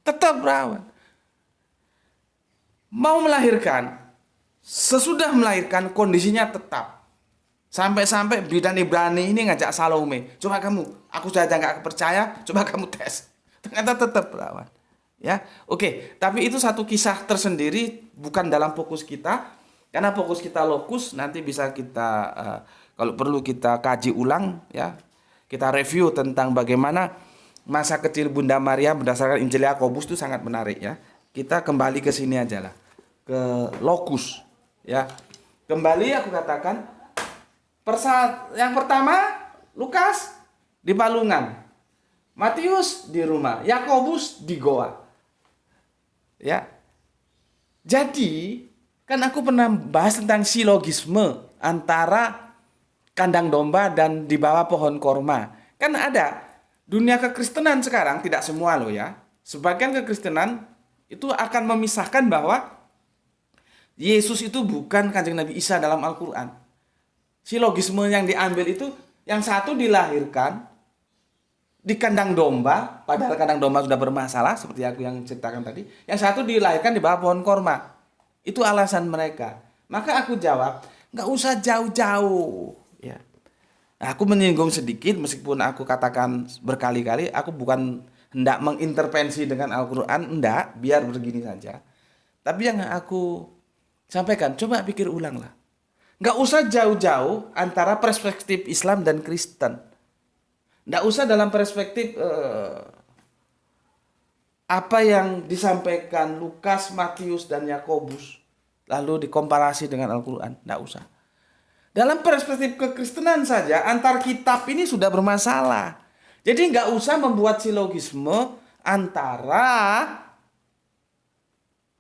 Tetap perawan. Mau melahirkan, sesudah melahirkan kondisinya tetap. Sampai-sampai bidan Ibrani ini ngajak Salome, coba kamu, aku saja nggak percaya, coba kamu tes. Ternyata tetap perawan. Ya, oke. Tapi itu satu kisah tersendiri, bukan dalam fokus kita. Karena fokus kita lokus, nanti bisa kita kalau perlu kita kaji ulang ya. Kita review tentang bagaimana masa kecil Bunda Maria berdasarkan Injil Yakobus, itu sangat menarik ya. Kita kembali ke sini aja lah. Ke lokus ya. Kembali aku katakan yang pertama Lukas di palungan, Matius di rumah, Yakobus di goa. Ya. Jadi kan aku pernah bahas tentang silogisme antara kandang domba dan di bawah pohon korma. Kan ada dunia kekristenan sekarang, tidak semua loh ya. Sebagian kekristenan itu akan memisahkan bahwa Yesus itu bukan Kanjeng Nabi Isa dalam Al-Quran. Silogisme yang diambil itu, yang satu dilahirkan di kandang domba, padahal kandang domba sudah bermasalah, seperti aku yang ceritakan tadi. Yang satu dilahirkan di bawah pohon korma. Itu alasan mereka. Maka aku jawab, nggak usah jauh-jauh. Ya. Nah, aku menyinggung sedikit, meskipun aku katakan berkali-kali, aku bukan hendak mengintervensi dengan Al-Quran, enggak, biar begini saja. Tapi yang aku sampaikan, coba pikir ulang lah. Nggak usah jauh-jauh antara perspektif Islam dan Kristen. Nggak usah dalam perspektif apa yang disampaikan Lukas, Matius, dan Yakobus, lalu dikomparasi dengan Al-Quran. Nggak usah. Dalam perspektif kekristenan saja, antar kitab ini sudah bermasalah. Jadi nggak usah membuat silogisme antara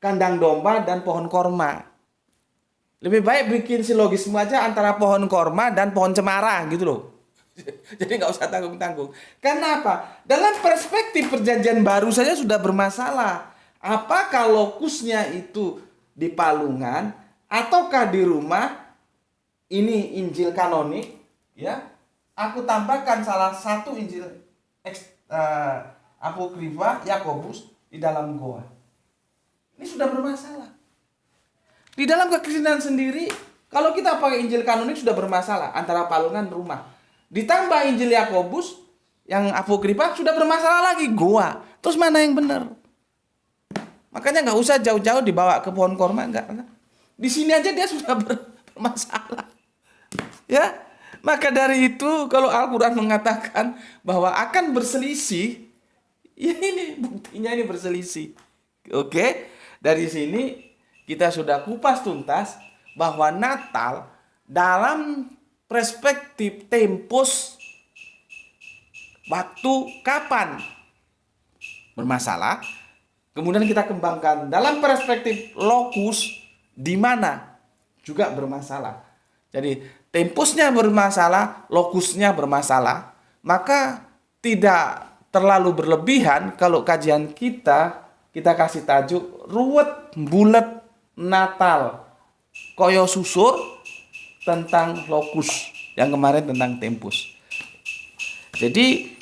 kandang domba dan pohon korma. Lebih baik bikin silogisme aja antara pohon korma dan pohon cemara gitu loh. Jadi nggak usah tanggung-tanggung. Karena apa? Dalam perspektif perjanjian baru saja sudah bermasalah. Apakah lokusnya itu di palungan ataukah di rumah? Ini Injil kanonik, ya. Aku tambahkan salah satu Injil apokrifa Yakobus di dalam goa. Ini sudah bermasalah. Di dalam kekristenan sendiri, kalau kita pakai Injil kanonik sudah bermasalah antara palungan rumah. Ditambah Injil Yakobus yang apokrifa sudah bermasalah lagi goa. Terus mana yang benar? Makanya nggak usah jauh-jauh dibawa ke pohon korma, enggak. Di sini aja dia sudah bermasalah. Ya, maka dari itu kalau Al-Quran mengatakan bahwa akan berselisih, ya ini buktinya ini berselisih. Oke, dari sini kita sudah kupas tuntas bahwa Natal dalam perspektif tempus waktu kapan bermasalah, kemudian kita kembangkan dalam perspektif lokus di mana juga bermasalah. Jadi tempusnya bermasalah, lokusnya bermasalah, maka tidak terlalu berlebihan kalau kajian kita kasih tajuk ruwet bulet Natal koyo susur tentang lokus, yang kemarin tentang tempus. Jadi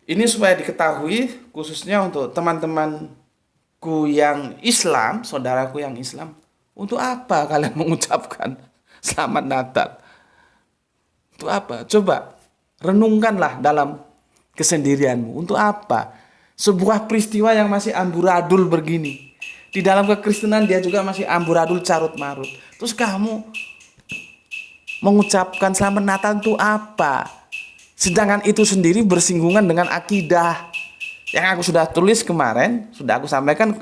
ini supaya diketahui khususnya untuk teman-temanku yang Islam, saudaraku yang Islam, untuk apa kalian mengucapkan Selamat Natal? Untuk apa? Coba renungkanlah dalam kesendirianmu. Untuk apa? Sebuah peristiwa yang masih amburadul begini. Di dalam kekristenan dia juga masih amburadul carut marut. Terus kamu mengucapkan Selamat Natal untuk apa? Sedangkan itu sendiri bersinggungan dengan akidah. Yang aku sudah tulis kemarin, sudah aku sampaikan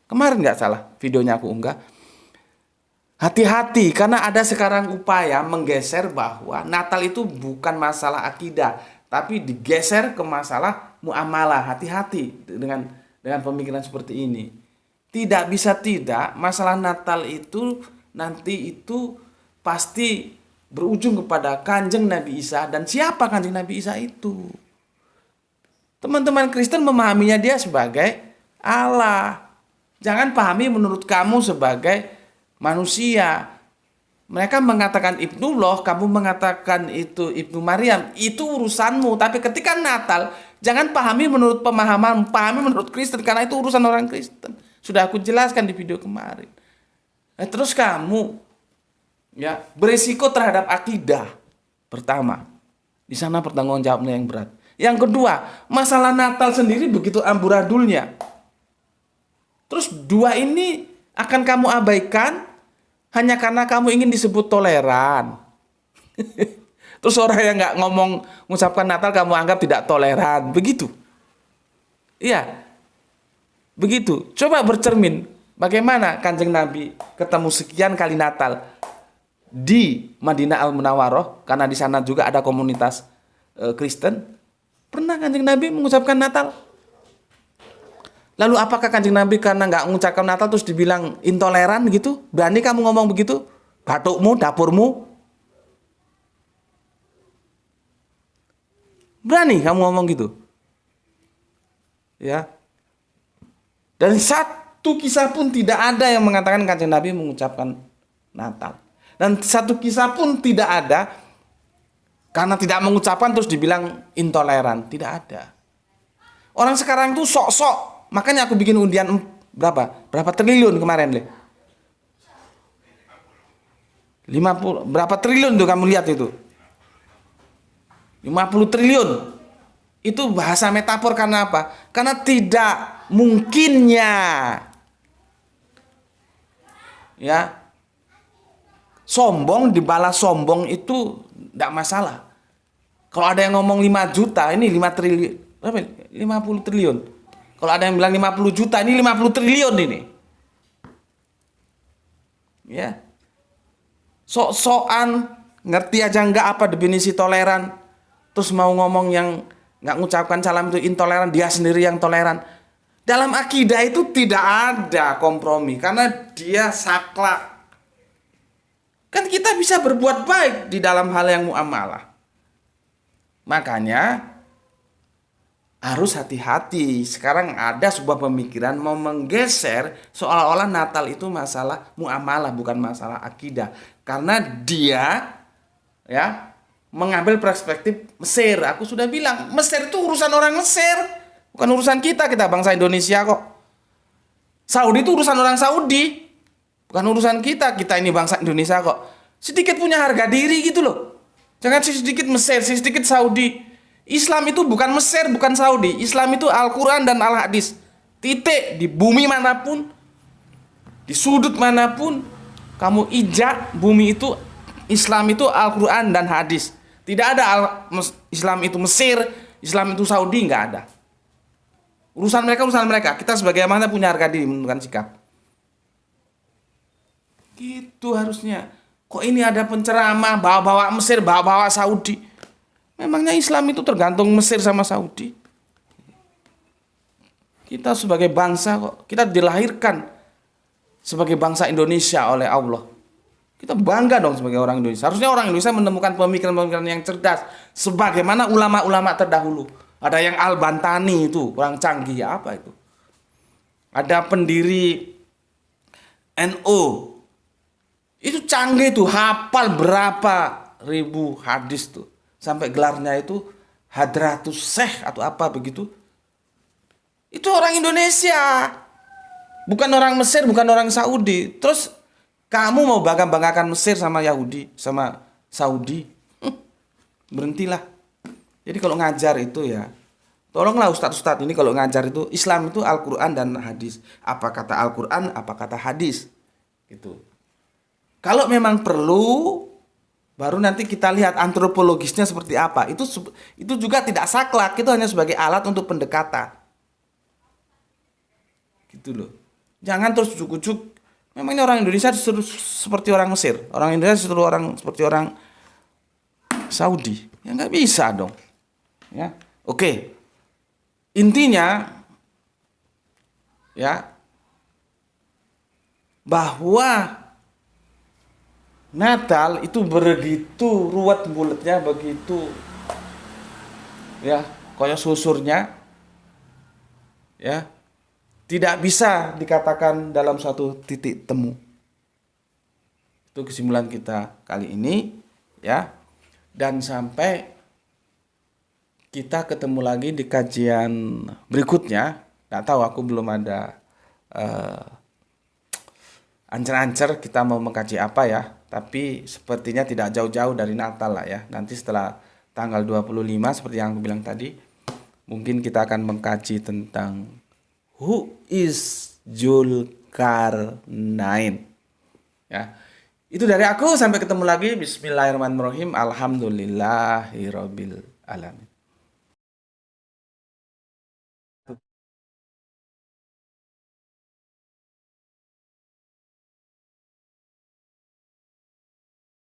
kemarin nggak salah, videonya aku unggah. Hati-hati, karena ada sekarang upaya menggeser bahwa Natal itu bukan masalah akidah, tapi digeser ke masalah muamalah. Hati-hati dengan pemikiran seperti ini. Tidak bisa tidak, masalah Natal itu nanti itu pasti berujung kepada Kanjeng Nabi Isa. Dan siapa Kanjeng Nabi Isa itu? Teman-teman Kristen memahaminya dia sebagai Allah. Jangan pahami menurut kamu sebagai manusia. Mereka mengatakan Ibnullah, kamu mengatakan itu Ibnu Maryam. Itu urusanmu. Tapi ketika Natal, jangan pahami menurut pemahaman, pahami menurut Kristen, karena itu urusan orang Kristen. Sudah aku jelaskan di video kemarin. Terus kamu ya beresiko terhadap akidah. Pertama, di sana pertanggungjawabannya yang berat. Yang kedua, masalah Natal sendiri begitu amburadulnya. Terus dua ini akan kamu abaikan hanya karena kamu ingin disebut toleran. Terus orang yang nggak mengucapkan Natal kamu anggap tidak toleran, begitu. Iya, begitu. Coba bercermin, bagaimana Kanjeng Nabi ketemu sekian kali Natal di Madinah Al-Munawwaroh, karena di sana juga ada komunitas Kristen. Pernah Kanjeng Nabi mengucapkan Natal? Lalu apakah Kanjeng Nabi karena nggak mengucapkan Natal terus dibilang intoleran gitu? Berani kamu ngomong begitu? Batukmu, dapurmu? Berani kamu ngomong gitu? Ya. Dan satu kisah pun tidak ada yang mengatakan Kanjeng Nabi mengucapkan Natal. Dan satu kisah pun tidak ada karena tidak mengucapkan terus dibilang intoleran. Tidak ada. Orang sekarang tuh sok-sok. Makanya aku bikin undian berapa triliun kemarin, Le? 50, berapa triliun tuh kamu lihat itu? 50 triliun. Itu bahasa metafor karena apa? Karena tidak mungkinnya ya sombong dibalas sombong itu tidak masalah. Kalau ada yang ngomong 5 juta, ini 5 triliun. Berapa? 50 triliun. Kalau ada yang bilang 50 juta, ini 50 triliun ini. Ya. Sok-sokan, ngerti aja enggak apa definisi toleran. Terus mau ngomong yang enggak mengucapkan salam itu intoleran, dia sendiri yang toleran. Dalam akidah itu tidak ada kompromi, karena dia saklek. Kan kita bisa berbuat baik di dalam hal yang muamalah. Makanya harus hati-hati. Sekarang ada sebuah pemikiran mau menggeser seolah-olah Natal itu masalah muamalah, bukan masalah akidah. Karena dia ya mengambil perspektif Mesir. Aku sudah bilang, Mesir itu urusan orang Mesir, Bukan urusan kita bangsa Indonesia kok. Saudi itu urusan orang Saudi. Bukan urusan kita ini bangsa Indonesia kok. Sedikit punya harga diri gitu loh. Jangan sedikit Mesir, sedikit Saudi. Islam itu bukan Mesir, bukan Saudi. Islam itu Al-Quran dan Al-Hadis. Titik. Di bumi manapun, di sudut manapun, kamu ijak bumi itu, Islam itu Al-Quran dan Hadis. Tidak ada Islam itu Mesir, Islam itu Saudi, nggak ada. Urusan mereka. Kita sebagai mana punya harga diri menentukan sikap. Gitu harusnya. Kok ini ada penceramah bawa-bawa Mesir, bawa-bawa Saudi. Memangnya Islam itu tergantung Mesir sama Saudi? Kita sebagai bangsa kok, kita dilahirkan sebagai bangsa Indonesia oleh Allah. Kita bangga dong sebagai orang Indonesia. Harusnya orang Indonesia menemukan pemikiran-pemikiran yang cerdas. Sebagaimana ulama-ulama terdahulu. Ada yang Al-Bantani itu, orang canggih. Apa itu? Ada pendiri NU. Itu canggih tuh, hafal berapa ribu hadis tuh. Sampai gelarnya itu Hadratus Syekh atau apa begitu. Itu orang Indonesia. Bukan orang Mesir, bukan orang Saudi. Terus kamu mau bangga-banggakan Mesir sama Yahudi, sama Saudi? Berhentilah. Jadi kalau ngajar itu ya, tolonglah ustadz-ustadz ini kalau ngajar itu, Islam itu Al-Quran dan Hadis. Apa kata Al-Quran, apa kata Hadis. Gitu. Kalau memang perlu, baru nanti kita lihat antropologisnya seperti apa. Itu juga tidak saklek, itu hanya sebagai alat untuk pendekatan. Gitu loh. Jangan terus ujuk-ujuk. Memangnya orang Indonesia disuruh seperti orang Mesir, orang Indonesia disuruh orang seperti orang Saudi. Ya nggak bisa dong. Ya, oke. Intinya ya bahwa Natal itu begitu ruwet bulatnya, begitu ya kayak susurnya, ya tidak bisa dikatakan dalam suatu titik temu. Itu kesimpulan kita kali ini, ya. Dan sampai kita ketemu lagi di kajian berikutnya. Nggak tahu, aku belum ada ancer-ancer kita mau mengkaji apa ya. Tapi sepertinya tidak jauh-jauh dari Natal lah ya. Nanti setelah tanggal 25 seperti yang aku bilang tadi, mungkin kita akan mengkaji tentang Who is Zulkarnain? Ya. Itu dari aku, sampai ketemu lagi. Bismillahirrahmanirrahim. Alhamdulillahirabbil alamin.